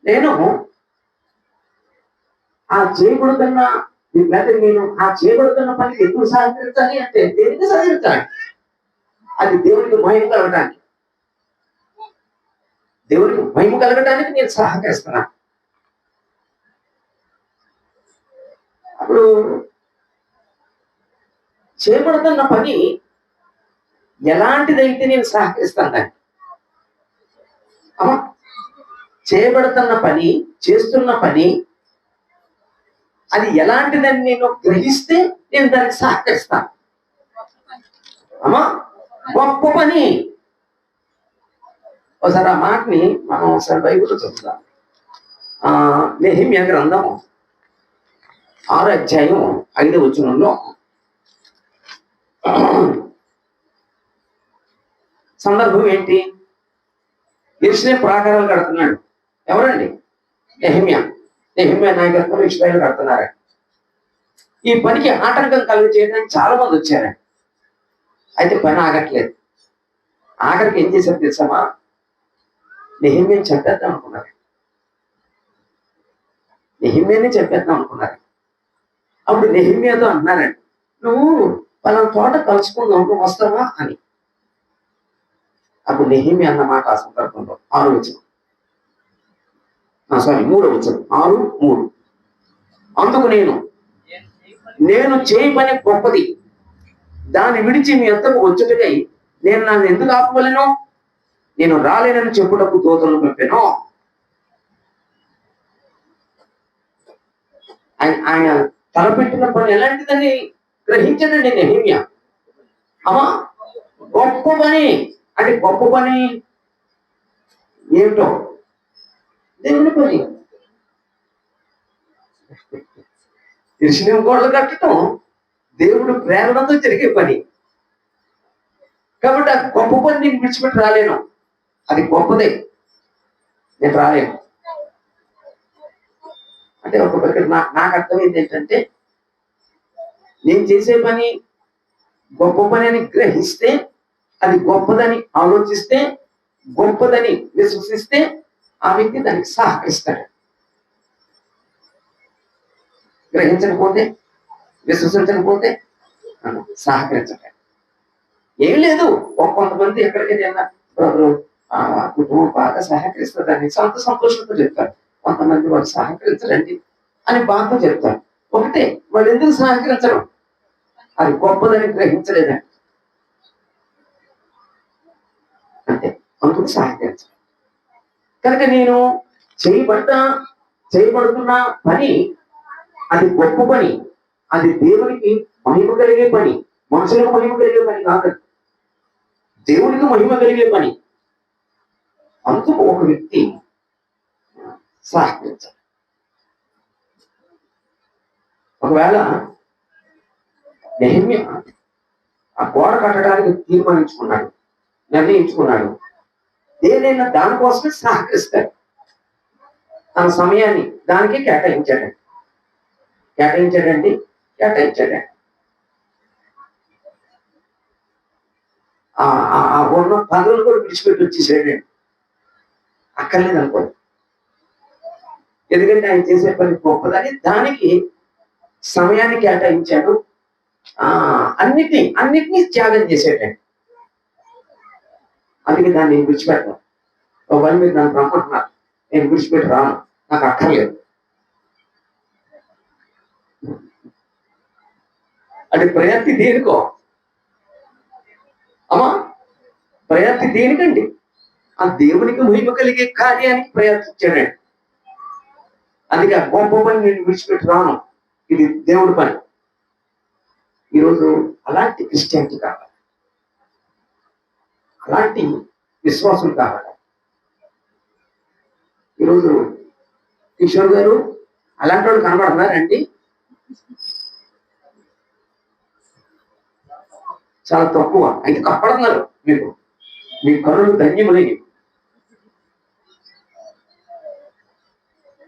E: నేను ఆ చేయబడుతున్న పనికి ఎందుకు సహకరించాలి అంటే, దేనికి సహకరించాలి? అది దేవునికి మహిమ కలగడానికి. దేవునికి మహిమ కలగడానికి నేను సహకరిస్తున్నా. అప్పుడు చేయబడుతున్న పని ఎలాంటిదైతే నేను సహకరిస్తాను. అమ్మా, చేయబడుతున్న పని, చేస్తున్న పని అది ఎలాంటిదని నేను గ్రహిస్తే నేను దానికి సహకరిస్తాను. అమ్మా, గొప్ప పని. ఒకసారి ఆ మాటని మనం ఒకసారి బైబిల్లో చూద్దాం. నెహెమ్యా గ్రంథం 6వ అధ్యాయం 5వ వచనంలో సందర్భం ఏంటి? యెరూషలేము ప్రాకారాలు కడుతున్నాడు. ఎవరండి? నెహెమ్యా. నెహెమ్యా నాయకత్వంలో ఇశ్రాయేలు కడుతున్నారు. ఈ పనికి ఆటంకం కలుగు చేయడానికి చాలా మంది వచ్చారండి. అయితే పని ఆగట్లేదు. ఆఖరికి ఏం చేశారు తెలుసామా? నెహెమ్యాని చంపేద్దాం అనుకున్నారు. నెహెమ్యాని చంపేద్దాం అనుకున్నారు. అప్పుడు నెహెమ్యాతో అన్నారండి, నువ్వు పలానా తోట కలుసుకుందాం, నువ్వు వస్తావా అని. అప్పుడు నెహెమ్యా అన్న మాట ఆ సందర్భంలో 6వ వచనం, 3వ వచనం, 6:3. అందుకు నేను చేయి పని గొప్పది, దాన్ని విడిచి మీ అంతకు వచ్చుటకై నేను నన్ను ఎందుకు ఆపవలెను? నేను రాలేనని చెప్పుటకు దూతలను పంపాను. ఆయన తలపెట్టిన పని ఎలాంటిదని గ్రహించదండి నెహెమ్యా. అమ్మా, గొప్ప పని. అంటే గొప్ప పని ఏమిటో? దేవుని పని. యెరూషలేము గోడలు కట్టడం దేవుడు ప్రేరణతో జరిగే పని. కాబట్టి ఆ గొప్ప పని నేను విడిచిపెట్టి రాలేను. అది గొప్పదే, నేను రాలేను. అంటే ఒక దగ్గర నాకు అర్థమైంది ఏంటంటే, నేను చేసే పని గొప్ప పని అని గ్రహిస్తే, అది గొప్పదని ఆలోచిస్తే, గొప్పదని విశ్వసిస్తే ఆ వ్యక్తి దానికి సహకరిస్తాడు. గ్రహించకపోతే, విశ్వసించకపోతే సహకరించడం ఏం లేదు. కొంతమంది ఎక్కడికైనా కుటుంబం బాగా సహకరిస్తుందని సంతోషంతో చెప్తారు. కొంతమంది వాళ్ళు సహకరించరండి అని బాధతో చెప్తారు. ఒకటే, వాళ్ళు ఎందుకు సహకరించరు? అది గొప్పదని గ్రహించలేదండి, అంటే అందుకు సహకరించరు. కనుక నేను చేయబడుతున్న పని అది గొప్ప పని, అది దేవునికి మహిమ కలిగే పని, మనుషులకు మహిమ కలిగే పని కాదు, దేవునికి మహిమ కలిగే పని. అందుకు ఒక వ్యక్తి సహకరించాలి. ఒకవేళ నెహెమ్యా ఆ గోడ కట్టడానికి నిర్ణయించుకున్నాడు. ఏదైనా దానికోసమే సహకరిస్తాడు. తన సమయాన్ని దానికి కేటాయించాడండి. ఆ ఉన్న పనులు కూడా విడిచిపెట్టి వచ్చేసాడండి. అక్కర్లేదు అనుకోండి. ఎందుకంటే ఆయన చేసే పని గొప్పదని దానికి సమయాన్ని కేటాయించాడు. అన్నిటినీ త్యాగం చేసేటండి. అందుకే దాన్ని నేను విడిచిపెట్టాను. ఒకవేళ మీరు నన్ను రమ్మంటున్నారు, నేను విడిచిపెట్టి రాను, నాకు అక్కర్లేదు. అంటే ప్రయత్ని దేనికో? అమ్మా, ప్రయత్ని దేనికండి? ఆ దేవునికి మహిమ కలిగే కార్యానికి ప్రయత్నించాడండి. అందుకే ఆ గొప్ప పని నేను విడిచిపెట్టి రాను, ఇది దేవుడి పని. ఈరోజు అలాంటి క్రిస్టియానిటీ కావాలి, అలాంటి విశ్వాసులు కావాలి. ఈరోజు కిషోర్ గారు అలాంటి వాళ్ళు కనబడుతున్నారండి. చాలా తక్కువ. అయితే కనపడుతున్నారు. మీ కనులు ధన్యములయ్యి.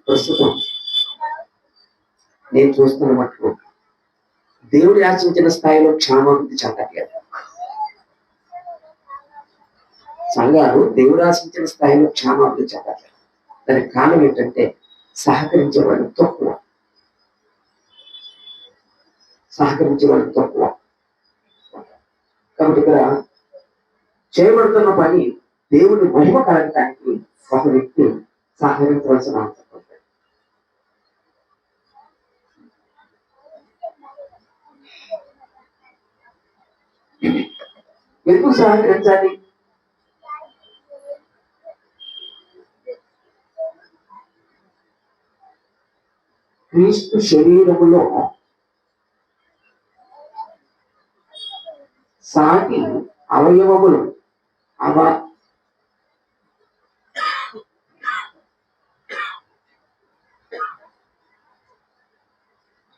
E: ప్రస్తుతం నేను చూస్తున్న మట్టుకు దేవుడు ఆశించిన స్థాయిలో క్షేమాభివృద్ధి చెందట్లేదు. సంఘాలు దేవుడు ఆశించిన స్థాయిలో క్షేమాభివృద్ధి చెందట్లేదు. దానికి కారణం ఏంటంటే సహకరించే వాళ్ళు తక్కువ. కాబట్టి ఇక్కడ చేయబడుతున్న పని దేవుని మహిమ కలగటానికి ఒక వ్యక్తి సహకరించవలసిన అవసరం ఉంది. ఎందుకు సహకరించాలి? క్రీస్తు శరీరములో సాటి అవయవములు అవ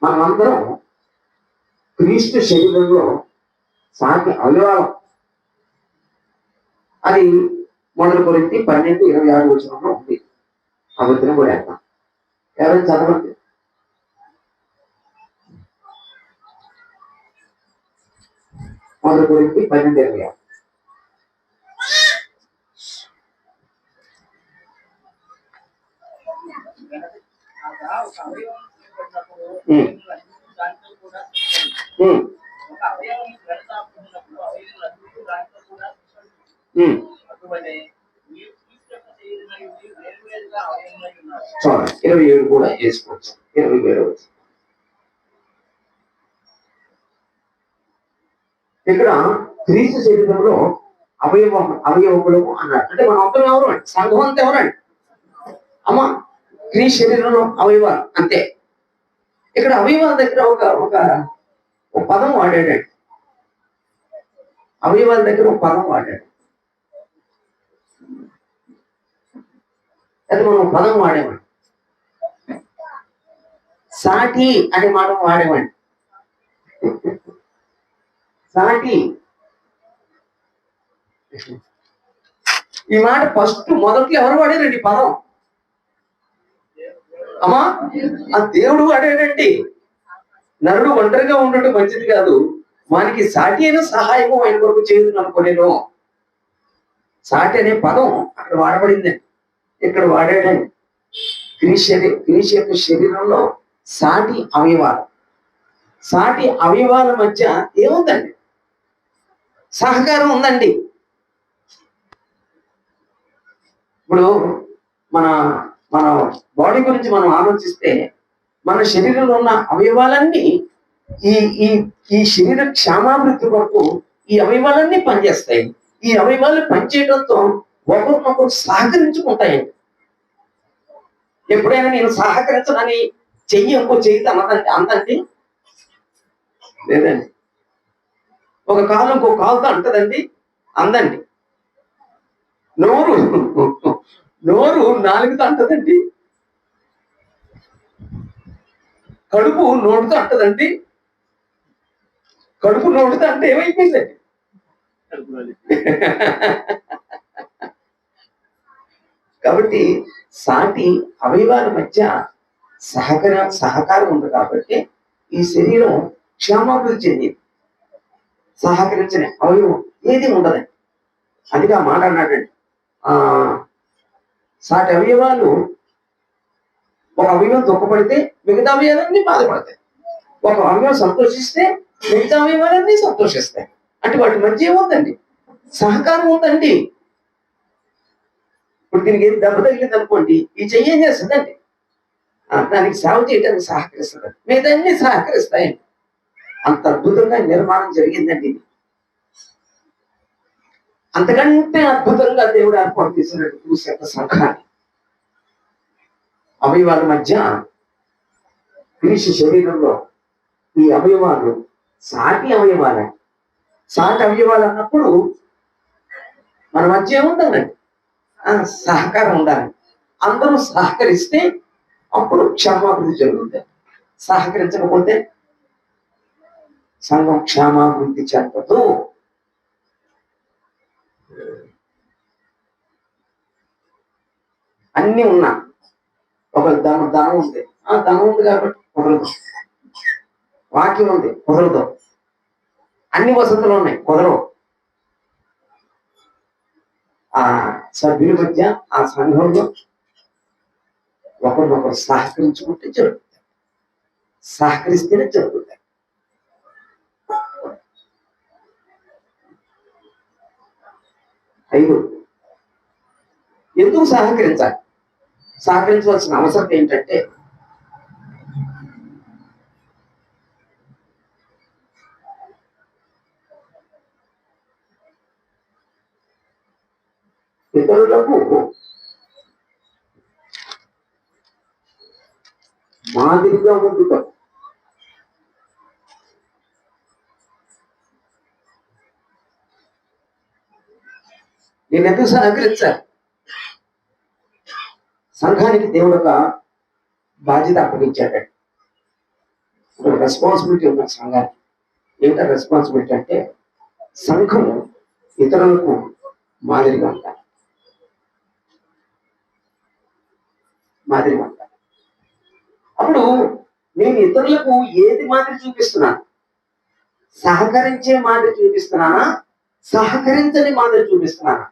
E: మనమందరం క్రీస్తు శరీరంలో సాటి అవయవాలం. అది 1 కొరింథీ 12:26 వచనంలో ఉంది. ఆ వచనం కూడా వేద్దాం. ఎవరైనా చదవండి. 1 కొరింథీ 12:26. ఉమ్. ఉమ్. ఉమ్. చూడండి 27 కూడా వేసుకోవచ్చు. 27 ఇక్కడ క్రీస్తు శరీరంలో అవయవములు అన్నారు. అంటే మనం అందరం ఎవరు అండి? సంఘం అంతా ఎవరండి? అమ్మ క్రీస్తు శరీరంలో అవయవాలు అంతే. ఇక్కడ అవయవాల దగ్గర ఒక పదం వాడాడండి. అవయవాల దగ్గర ఒక పదం వాడాడు. అది మనం పదం వాడేవాడి. సాటి అనే మాట వాడేవాడి. సాటి ఈ మాట ఫస్ట్ మొదట్లో ఎవరు వాడారండి పదం? అమ్మా ఆ దేవుడు వాడాడండి. నరుడు ఒంటరిగా ఉండటం మంచిది కాదు, వానికి సాటి అయిన సహాయము ఆయన కొరకు చేయదు అనుకోలేను. సాటి అనే పదం అక్కడ వాడబడిందండి. ఇక్కడ వాడాడండి. క్రీస్తు యొక్క శరీరంలో సాటి అవయవాలు. సాటి అవయవాల మధ్య ఏముందండి? సహకారం ఉందండి. ఇప్పుడు మన మన బాడీ గురించి మనం ఆలోచిస్తే మన శరీరంలో ఉన్న అవయవాలన్నీ ఈ ఈ ఈ శరీర క్షేమాభివృద్ధి కొరకు ఈ అవయవాలన్నీ పనిచేస్తాయి. ఈ అవయవాలు పనిచేయడంతో ఒకరినొకరు సహకరించుకుంటాయండి. ఎప్పుడైనా నేను సహకరించనని చెయ్యి ఇంకో చెయ్యి అందండి లేదండి. ఒక కాలు ఇంకో కాలుతో అంటదండి, అందండి. నోరు నాలుగుతో అంటదండి. కడుపు నోటితో అంటదండి. కడుపు నోటితో అంటే ఏమైపోయిందండి? కాబట్టి సాటి అవయవాల మధ్య సహకారం ఉంది కాబట్టి ఈ శరీరం క్షేమాభివృద్ధి చెందింది. సహకరించని అవయవం ఏది ఉండదండి. అదిగా మాట అన్నాడండి. సాటి అవయవాలు, ఒక అవయవం దుఃఖపడితే మిగతా అవయవాలన్నీ బాధపడతాయి. ఒక అవయవం సంతోషిస్తే మిగతా అవయవాలన్నీ సంతోషిస్తాయి. అంటే వాటి మధ్య ఏముందండి? సహకారం ఉందండి. ఇప్పుడు దీనికి ఏం దెబ్బ తగిలింది అనుకోండి, ఈ చెయ్యి ఏం చేస్తుందండి? దానికి సేవ చేయడానికి సహకరిస్తుంది. మిగతా అన్ని సహకరిస్తాయండి. అంత అద్భుతంగా నిర్మాణం జరిగిందండి. అంతకంటే అద్భుతంగా దేవుడు ఏర్పాటు చేసినట్టు క్రీస్తు యొక్క సంఘాన్ని. అవయవాల మధ్య క్రీస్తు శరీరంలో ఈ అవయవాలు సాటి అవయవాలు. సాటి అవయవాలు అన్నప్పుడు మన మధ్య ఏముండాలండి? సహకారం ఉండాలి. అందరూ సహకరిస్తే అప్పుడు క్షేమాభివృద్ధి జరుగుతుంది. సహకరించకపోతే సంఘం క్షేమాభివృద్ధి చెందదు. అన్ని ఉన్నా ఒక ధనం ఉంది, ధనం ఉంది కాబట్టి కుదరదు. వాక్యం ఉంది, కుదరదు. అన్ని వసతులు ఉన్నాయి, కుదరవు. ఆ సభ్యుల మధ్య ఆ సంఘంలో ఒకరినొకరు సహకరించుకుంటే జరుగుతుంది. సహకరిస్తేనే జరుగుతుంది. 5 ఎందుకు సహకరించాలి? సహకరించవలసిన అవసరం ఏంటంటే ఇతరులకు మాదిరిగా ఉండుట. నేను ఎందుకు సహకరించాలి? సంఘానికి దేవుడు ఒక బాధ్యత అప్పగించాడు. ఒక రెస్పాన్సిబిలిటీ ఉన్న సంఘానికి. ఏంటో రెస్పాన్సిబిలిటీ అంటే సంఘం ఇతరులకు మాదిరిగా ఉండాలి. మాదిరిగా ఉండాలి. అప్పుడు నేను ఇతరులకు ఏది మాదిరి చూపిస్తున్నాను? సహకరించే మాదిరి చూపిస్తున్నానా, సహకరించని మాదిరి చూపిస్తున్నానా?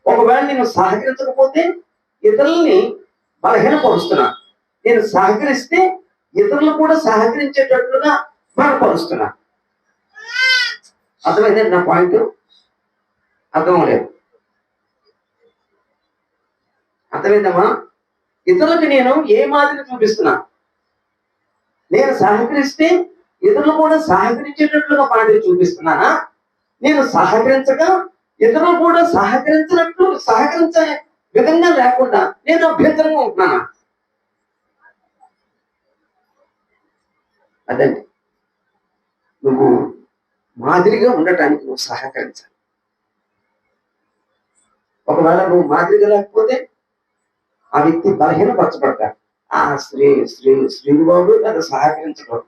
E: ఒకవేళ నేను సహకరించకపోతే ఇతరుల్ని బలహీనపరుస్తున్నా. నేను సహకరిస్తే ఇతరులు కూడా సహకరించేటట్లుగా బలపరుస్తున్నా. అర్థమైందండి నా పాయింట్? అర్థం లేదు. అర్థమైందమ్మా? ఇతరులకు నేను ఏ మాదిరి చూపిస్తున్నా? నేను సహకరిస్తే ఇతరులు కూడా సహకరించేటట్లుగా మాదిరి చూపిస్తున్నానా? నేను సహకరించగా ఇతరులు కూడా సహకరించే విధంగా లేకుండా నేను అభ్యంతరంగా ఉంటున్నానా? అదండి. నువ్వు మాదిరిగా ఉండటానికి నువ్వు సహకరించాలి. ఒకవేళ నువ్వు మాదిరిగా లేకపోతే ఆ వ్యక్తి బలహీనపరచబడతాడు. ఆ శ్రీబాబు అది సహకరించడం.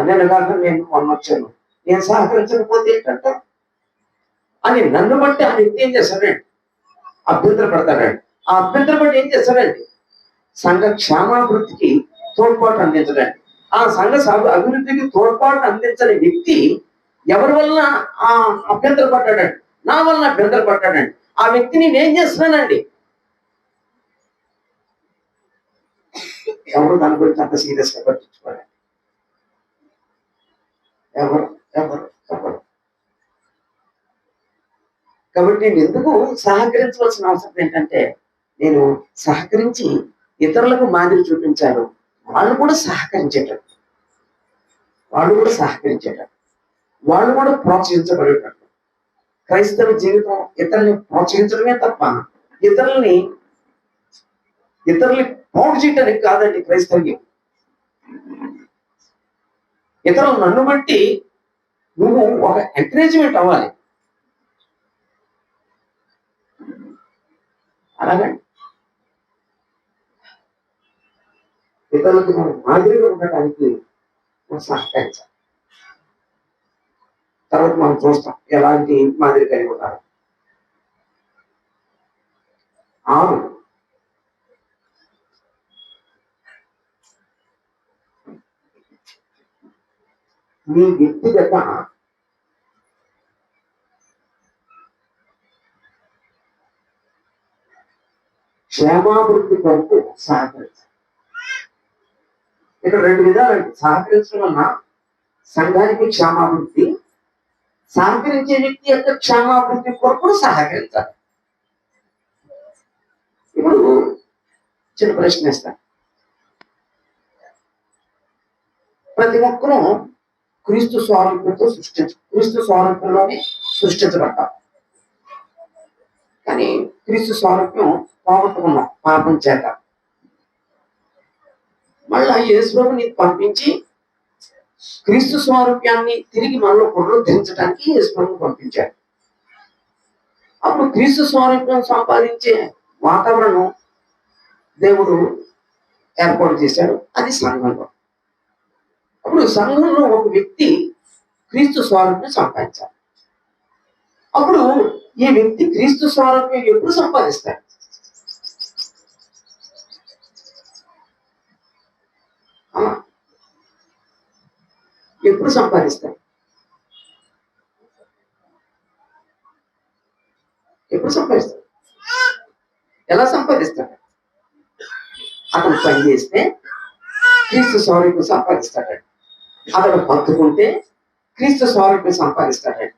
E: నేను కాక నేను మొన్న వచ్చాను, నేను సహకరించకపోతే ఏంటంట అని నన్ను బట్టి ఆ వ్యక్తి ఏం చేస్తాడండి? అభ్యంతర పడతాడండి. ఆ అభ్యంతర పడి ఏం చేస్తాడండి? సంఘ క్షేమాభివృద్ధికి తోడ్పాటు అందించడండి. ఆ సంఘ అభివృద్ధికి తోడ్పాటు అందించని వ్యక్తి ఎవరి వలన ఆ అభ్యంతర పడ్డాడండి? నా వలన అభ్యంతర పడ్డాడండి. ఆ వ్యక్తిని నేనేం చేస్తున్నానండి? ఎవరు దాని గురించి అంత సీరియస్ గా పట్టించుకోండి. ఎవరు ఎవరు ఎవరు కాబట్టి నేను ఎందుకు సహకరించవలసిన అవసరం ఏంటంటే, నేను సహకరించి ఇతరులకు మాదిరి చూపించాను. వాళ్ళు కూడా సహకరించేటట్టు, వాళ్ళు కూడా ప్రోత్సహించబడేటట్టు. క్రైస్తవ జీవితం ఇతరుల్ని ప్రోత్సహించడమే తప్ప ఇతరుల్ని పాడు చేయటానికి కాదండి క్రైస్తవ్యం. ఇతరులు నన్ను బట్టి నువ్వు ఒక ఎంకరేజ్మెంట్ అవ్వాలి. అలాగండి ఇతరులకు మనం మాదిరిగా ఉండటానికి మనం సహకరించాలి. తర్వాత మనం చూస్తాం ఎలాంటి మాదిరి కలిగి ఉంటారు. 6 మీ వ్యక్తిగత క్షేమాభివృద్ధి కొరకు సహకరించాలి. ఇక్కడ 2 విధాలు. సహకరించడం వలన సంఘానికి క్షేమాభివృద్ధి, సహకరించే వ్యక్తి యొక్క క్షేమాభివృద్ధి కొరకు సహకరించాలి. ఇప్పుడు చిన్న ప్రశ్న ఇస్తాను. ప్రతి ఒక్కరూ క్రీస్తు స్వారూప్యంలోనే సృష్టించబడ్డారు. కానీ క్రీస్తు స్వారూప్యం పోగొట్టుకున్నాం పాపం చేత. మళ్ళా యేసుప్రభుని పంపించి క్రీస్తు స్వారూప్యాన్ని తిరిగి మనలో పునరుద్ధరించడానికి యేసుప్రభుని పంపించారు. అప్పుడు క్రీస్తు స్వారూప్యం సంపాదించే వాతావరణం దేవుడు ఏర్పాటు చేశాడు. అది సంఘంలో. అప్పుడు సంఘంలో ఒక వ్యక్తి క్రీస్తు స్వారూప్యం సంపాదించాలి. అప్పుడు ఈ వ్యక్తి క్రీస్తు స్వారూప్యం ఎప్పుడు సంపాదిస్తాడు? ఎప్పుడు సంపాదిస్తాడు? ఎలా సంపాదిస్తాడు? అతను పని చేస్తే క్రీస్తు స్వారూప్యం సంపాదిస్తాడండి. అతను బతుకుంటే క్రీస్తు స్వారూప్యం సంపాదిస్తాడండి.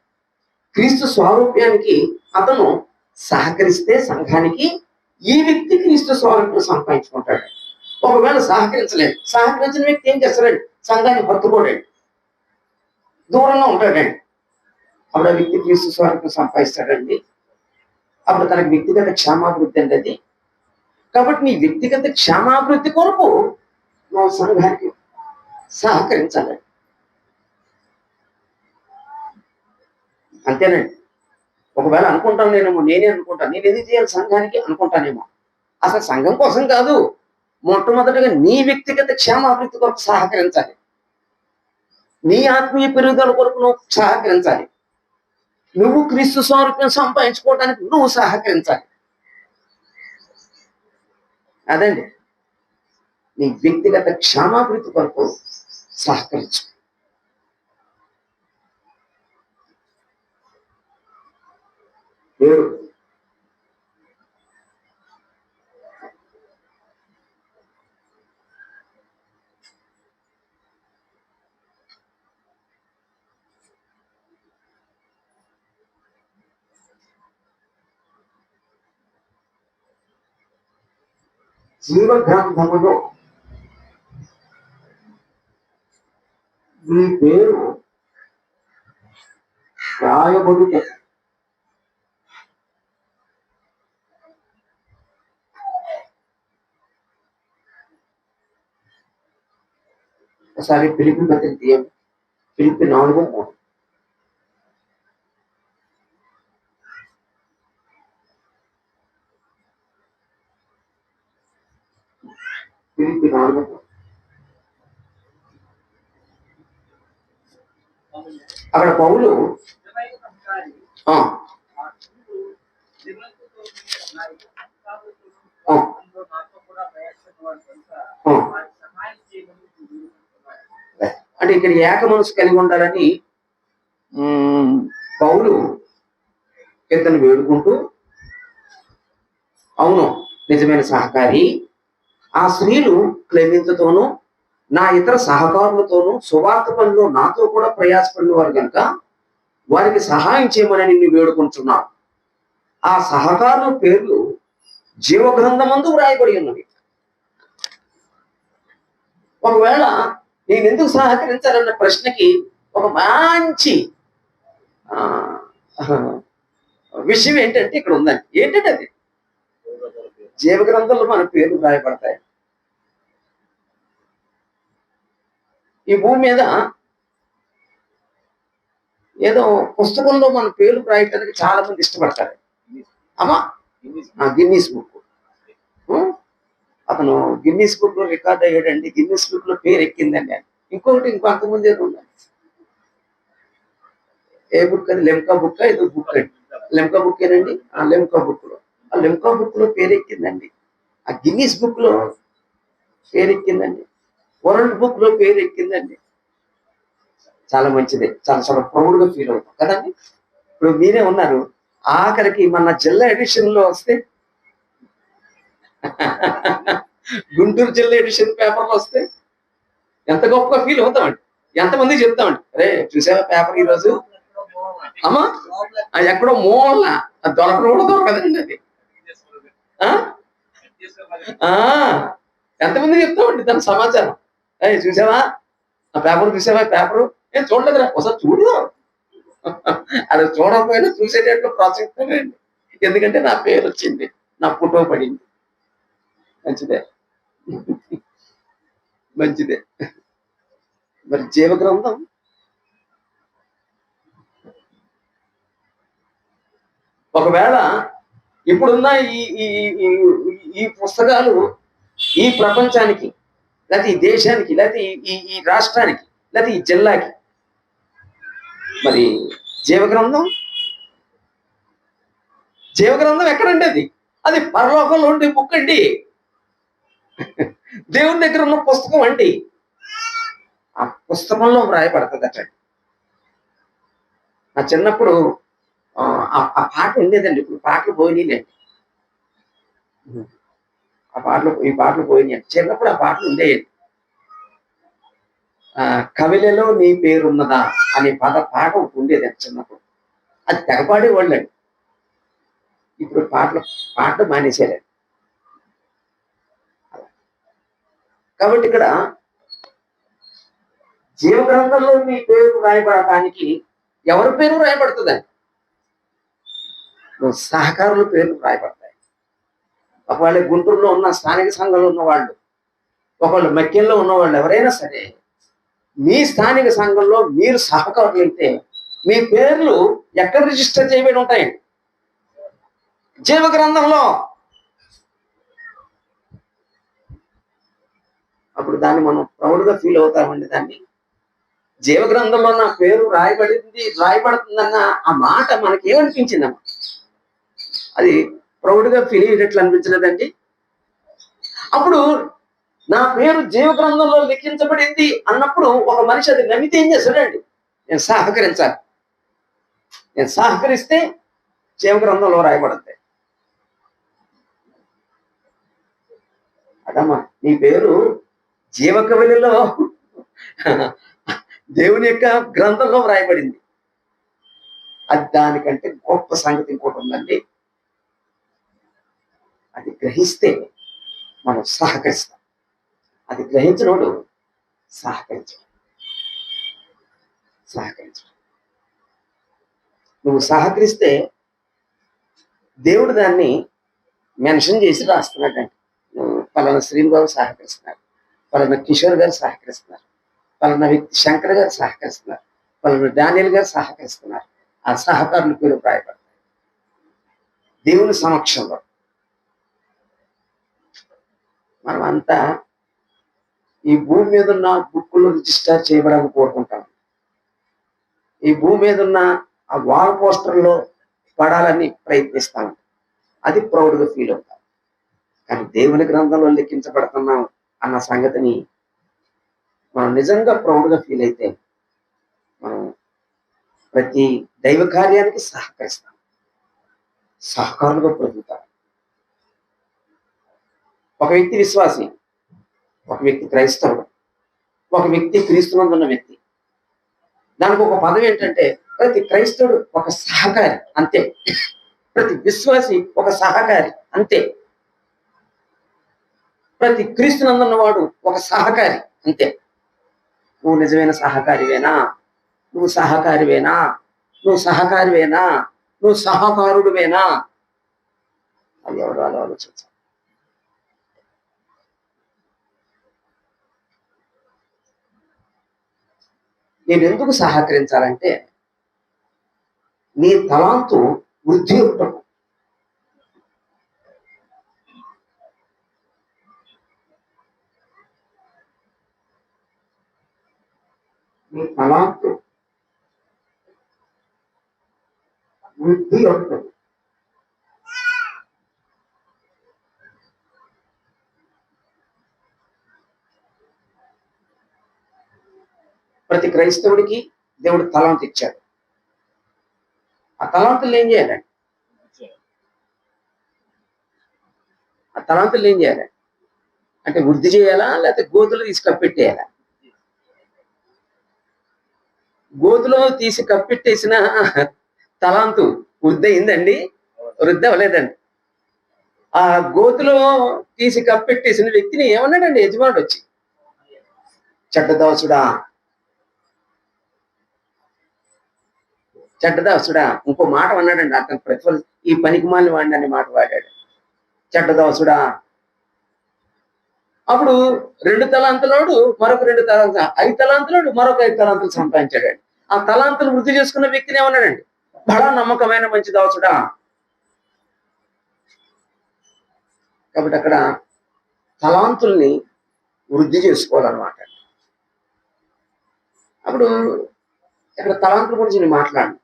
E: క్రీస్తు స్వారూప్యానికి అతను సహకరిస్తే సంఘానికి ఈ వ్యక్తి క్రీస్తు స్వారూప్యం సంపాదించుకుంటాడు. ఒకవేళ సహకరించిన వ్యక్తి ఏం చేస్తాడండి? సంఘాన్ని బతుకోడండి, దూరంగా ఉంటాడండి. అప్పుడు ఆ వ్యక్తి క్రీస్తు స్వారూప్యం సంపాదిస్తాడండి. అప్పుడు తనకి వ్యక్తిగత క్షేమాభివృద్ధి అండి అది. కాబట్టి నీ వ్యక్తిగత క్షేమాభివృద్ధి కొరకు నువ్వు సంఘానికి సహకరించాలి. అంతేనండి. ఒకవేళ అనుకుంటాను నేనే అనుకుంటాను, నేను ఎందుకు చేయాలి సంఘానికి అనుకుంటానేమో. అసలు సంఘం కోసం కాదు, మొట్టమొదటిగా నీ వ్యక్తిగత క్షేమాభివృద్ధి కొరకు సహకరించాలి. నీ ఆత్మీయ పెరుగుదల కొరకు నువ్వు సహకరించాలి. నువ్వు క్రీస్తు స్వరూపం సంపాదించుకోవడానికి నువ్వు సహకరించాలి. అదండి, నీ వ్యక్తిగత క్షేమాభివృద్ధి కొరకు సహకరించు. దేవుడు జీవ గ్రంథములో నీ పేరు రాయబడుట ఒకసారి పిలిపి పత్రిక తీయండి. పిలిపి 4:3. పిలిపి 4:3. అక్కడ పౌలు ఆ, ఆ, ఆ. అంటే ఇక్కడ ఏక మనసు కలిగి ఉండాలని పౌలు ఇతను వేడుకుంటూ, అవును నిజమైన సహకారి, ఆ స్త్రీలు క్లెమింతతోనూ నా ఇతర సహకారులతోనూ సువార్త పనిలో నాతో కూడా ప్రయాసపడిన వారు కనుక వారికి సహాయం చేయమని నిన్ను వేడుకుంటున్నాను. ఆ సహకారుల పేర్లు జీవగ్రంథమందు వ్రాయబడి ఉన్నవి. ఒకవేళ నేను ఎందుకు సహకరించాలన్న ప్రశ్నకి ఒక మంచి విషయం ఏంటంటే ఇక్కడ ఉందండి. ఏంటంటే అది జీవగ్రంథంలో మన పేర్లు రాయబడతాయి. ఈ భూమి మీద ఏదో పుస్తకంలో మన పేర్లు రాయటానికి చాలా మంది ఇష్టపడతారు. అమ్మా గిన్నీస్ బుక్, అతను గిన్నీస్ బుక్ లో రికార్డ్ అయ్యాడండి, గిన్నీస్ బుక్ లో పేరు ఎక్కిందండి. ఇంకొకటి అంతకుముందు ఏదో ఉందండి, ఏ బుక్ అని, లెమ్కా బుక్, ఏదో బుక్ అండి, లెమ్కా బుక్ ఏనండి. ఆ లెమ్కా బుక్ లో పేరు ఎక్కిందండి. ఆ గిన్నీస్ బుక్ లో పేరు ఎక్కిందండి. వరల్డ్ బుక్ లో పేరు ఎక్కిందండి. చాలా మంచిది, చాలా చాలా ప్రౌడ్ గా ఫీల్ అవుతాం కదండి. ఇప్పుడు మీరే ఉన్నారు, ఆఖరికి మన జిల్లా ఎడిషన్ లో వస్తే, గుంటూరు జిల్లా ఎడిషన్ పేపర్లో వస్తే ఎంత గొప్పగా ఫీల్ అవుతామండి. ఎంతమంది చెప్తామండి, అరే చూసావా పేపర్ ఈరోజు, అమ్మా ఎక్కడో మూల దొరకడం కూడా దొరకదండి అది. ఎంతమంది చెప్తామండి దాని సమాచారం, అయ్యి చూసావా ఆ పేపర్, చూసావా పేపరు, ఏం చూడలేదురా ఒకసారి చూడు. అది చూడకపోయినా చూసేటట్లు ప్రోత్సహిస్తానండి, ఎందుకంటే నా పేరు వచ్చింది, నా ఫోటో పడింది. మంచిదే మంచిదే. మరి జీవగ్రంథం ఒకవేళ ఇప్పుడున్న ఈ పుస్తకాలు ఈ ప్రపంచానికి, లేకపోతే ఈ దేశానికి, లేకపోతే ఈ రాష్ట్రానికి, లేకపోతే ఈ జిల్లాకి, మరి జీవగ్రంథం ఎక్కడండి? అది పరలోకంలో ఉండే బుక్ అండి, దేవుని దగ్గర ఉన్న పుస్తకం అండి. ఆ పుస్తకంలో వ్రాయబడుతుంది అట్లా. నా చిన్నప్పుడు ఆ పాట ఉండేదండి, ఇప్పుడు పాటలు పోయినాయండి. ఈ పాటలు పోయినాయి. చిన్నప్పుడు ఆ పాటలు ఉండేయండి. కవిలలో నీ పేరున్నదా అనే పాట ఒకటి ఉండేది చిన్నప్పుడు, అది తెగపాడేవాళ్ళండి. ఇప్పుడు పాటలు మానేశారండి. కాబట్టి ఇక్కడ జీవగ్రంథంలో మీ పేరు రాయబడటానికి ఎవరి పేరు రాయబడుతుందండి? సహకారుల పేర్లు రాయబడతాయి. ఒకవేళ గుంటూరులో ఉన్న స్థానిక సంఘంలో ఉన్న వాళ్ళు ఒకళ్ళు మక్కెల్లో ఉన్నవాళ్ళు ఎవరైనా సరే మీ స్థానిక సంఘంలో మీరు సహకారులు అయితే మీ పేర్లు ఎక్కడ రిజిస్టర్ చేయబడి ఉంటాయండి? జీవ గ్రంథంలో. అప్పుడు దాన్ని మనం ప్రౌడ్గా ఫీల్ అవుతామండి. దాన్ని జీవ గ్రంథంలో నా పేరు రాయబడుతుందన్న ఆ మాట మనకి ఏమనిపించిందమ్మా? అది ప్రౌడ్గా ఫీల్ అయ్యేటట్లు అనిపించలేదండి? అప్పుడు నా పేరు జీవ గ్రంథంలో లిఖించబడింది అన్నప్పుడు ఒక మనిషి అది నమ్మితే ఏం చేస్తాడండి? నేను సహకరించాలి. నేను సహకరిస్తే జీవ గ్రంథంలో రాయబడుతుంది. అదమ్మా, నీ పేరు జీవ కవిలో దేవుని యొక్క గ్రంథంలో రాయబడింది. అది దానికంటే గొప్ప సంగతి ఇంకోటి ఉందండి. అది గ్రహిస్తే మనం సహకరిస్తాం. అది గ్రహించినోడు సహకరించు. నువ్వు సహకరిస్తే దేవుడు దాన్ని మెన్షన్ చేసి రాస్తున్నాడండి. పలానా శ్రీను గారు సహకరిస్తున్నారు, పలానా కిషోర్ గారు సహకరిస్తున్నారు, పలానా వ్యక్తి శంకర్ గారు సహకరిస్తున్నారు, పలానా డానియల్ గారు సహకరిస్తున్నారు. ఆ సహకారుల పేరు రాయబడతాయి దేవుని సమక్షంలో. మనం అంతా ఈ భూమి మీద ఉన్న బుక్కులు రిజిస్టర్ చేయబడాలని కోరుకుంటాం. ఈ భూమి మీద ఉన్న ఆ వాల్ పోస్టర్లో పడాలని ప్రయత్నిస్తాం. అది ప్రౌడ్గా ఫీల్ అవుతాం. కానీ దేవుని గ్రంథంలో లెక్కించబడుతున్నాం అన్న సంగతిని మనం నిజంగా ప్రౌడ్గా ఫీల్ అయితే మనం ప్రతి దైవ కార్యానికి సహకరిస్తాం, సహకారులుగా పొందుతాం. ఒక వ్యక్తి విశ్వాసి, ఒక వ్యక్తి క్రైస్తవుడు, ఒక వ్యక్తి క్రీస్తునందున్న వ్యక్తి. దానికి ఒక పదం ఏంటంటే ప్రతి క్రైస్తవుడు ఒక సహకారి అంతే, ప్రతి విశ్వాసి ఒక సహకారి అంతే, ప్రతి క్రీస్తునందున్నవాడు ఒక సహకారి అంతే. నువ్వు నిజమైన సహకారివేనా? నువ్వు సహకారివేనా? నువ్వు సహకారివేనా? నువ్వు సహకారుడువేనా? అది ఎవరు ఆలోచించాలి. నేను ఎందుకు సహకరించాలంటే నీ తలాంతు వృద్ధి ఉండటం. నీ తలాంతు వృద్ధి ఉండటం. ప్రతి క్రైస్తవుడికి దేవుడు తలాంతు ఇచ్చాడు. ఆ తలాంతులు ఏం చేయాలండి? ఆ తలాంతులు ఏం చేయాలి అంటే వృద్ధి చేయాలా, లేకపోతే గోతులు తీసి కప్పెట్టేయాలా? గోతులో తీసి కప్పెట్టేసిన తలాంతు వృద్ధి అయిందండి? వృద్ధి అవ్వలేదండి. ఆ గోతులో తీసి కప్పెట్టేసిన వ్యక్తిని ఏమన్నాడండి యజమానుడు వచ్చి? చెడ్డదాసుడా, చెడ్డదాసుడా. ఇంకో మాట అన్నాడండి అతను ప్రతిఫలం, ఈ పనికి మాలిన వాడిని అనే మాట వాడాడు, చెడ్డదాసుడా. అప్పుడు 2 తలాంతులోడు మరొక 2 తలాంతులు, 5 తలాంతులోడు మరొక 5 తలాంతులు సంపాదించాడండి. ఆ తలాంతులు వృద్ధి చేసుకున్న వ్యక్తిని ఏమన్నాడండి? బడా నమ్మకమైన మంచి దాసుడా. కాబట్టి అక్కడ తలాంతుల్ని వృద్ధి చేసుకోవాలన్నమాట. అప్పుడు ఇక్కడ తలాంతుల గురించి నేను మాట్లాడను.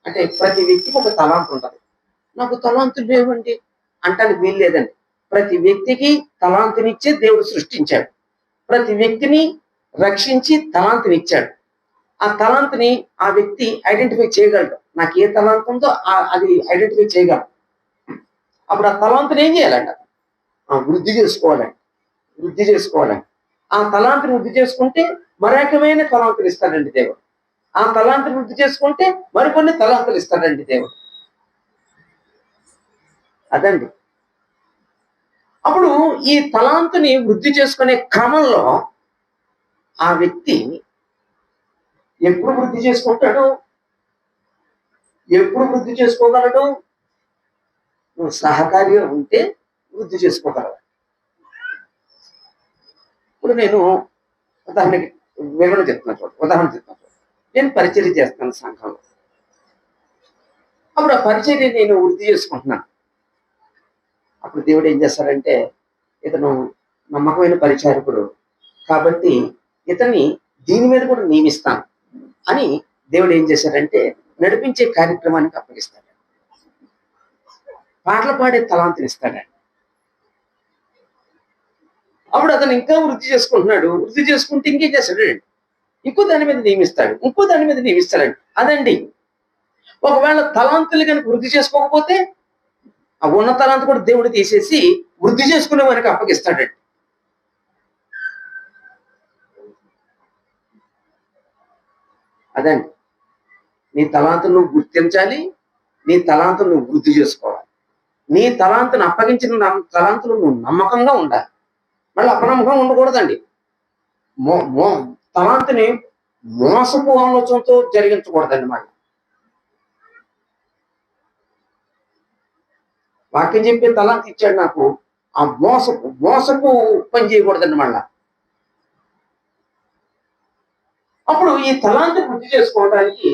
E: అంటే ప్రతి వ్యక్తికి ఒక తలాంతు ఉంటుంది. నాకు తలాంతులు లేవండి అంటానికి వీలు లేదండి. ప్రతి వ్యక్తికి తలాంతునిచ్చే దేవుడు సృష్టించాడు. ప్రతి వ్యక్తిని రక్షించి తలాంతునిచ్చాడు. ఆ తలాంతుని ఆ వ్యక్తి ఐడెంటిఫై చేయగలడు. నాకు ఏ తలాంతు ఉందో అది ఐడెంటిఫై చేయగలడు. అప్పుడు ఆ తలాంతుని ఏం చేయాలంట? వృద్ధి చేసుకోవాలండి. వృద్ధి చేసుకోవాలండి. ఆ తలాంతుని వృద్ధి చేసుకుంటే మరొకమైన తలాంతులు ఇస్తాడండి దేవుడు. ఆ తలాంతుని వృద్ధి చేసుకుంటే మరికొన్ని తలాంతులు ఇస్తాడండి దేవుడు. అదండి. అప్పుడు ఈ తలాంతుని వృద్ధి చేసుకునే క్రమంలో ఆ వ్యక్తి ఎప్పుడు వృద్ధి చేసుకుంటాడు? ఎప్పుడు వృద్ధి చేసుకోగలడు? నువ్వు సహకారిగా ఉంటే వృద్ధి చేసుకోగలవు. ఇప్పుడు నేను ఉదాహరణకి వివరణ చెప్తున్నాను చూడండి, ఉదాహరణ చెప్తున్నాను చూడండి. నేను పరిచర్య చేస్తాను సంఘంలో. అప్పుడు ఆ పరిచర్య నేను వృద్ధి చేసుకుంటున్నాను. అప్పుడు దేవుడు ఏం చేస్తారంటే, ఇతను నమ్మకమైన పరిచారకుడు కాబట్టి ఇతన్ని దీని మీద కూడా నియమిస్తాను అని దేవుడు ఏం చేశారంటే నడిపించే కార్యక్రమానికి అప్పగిస్తాడు. పాటలు పాడే తలాంతులు ఇస్తాడు. అప్పుడు అతను ఇంకా వృద్ధి చేసుకుంటున్నాడు. వృద్ధి చేసుకుంటే ఇంకేం చేస్తాడు, ఇంకో దాని మీద నియమిస్తాడు, ఇంకో దాని మీద నియమిస్తాడండి. అదండి, ఒకవేళ తలాంతులు కనుక వృద్ధి చేసుకోకపోతే ఆ ఉన్న తలాంతు కూడా దేవుడు తీసేసి వృద్ధి చేసుకునే వారికి అప్పగిస్తాడండి. అదండి, నీ తలాంతును నువ్వు గుర్తించాలి, నీ తలాంతును నువ్వు వృద్ధి చేసుకోవాలి. నీ తలాంతును అప్పగించిన తలాంతులు నువ్వు నమ్మకంగా ఉండాలి. మళ్ళీ అపనమ్మకం ఉండకూడదండి. తలాంతుని మోసపు ఆలోచనతో జరిగించకూడదండి. మళ్ళీ వాక్యం చెప్పే తలాంతి ఇచ్చాడు నాకు, ఆ మోసపు పని చేయకూడదండి. మళ్ళా అప్పుడు ఈ తలాంతిని వృద్ధి చేసుకోవడానికి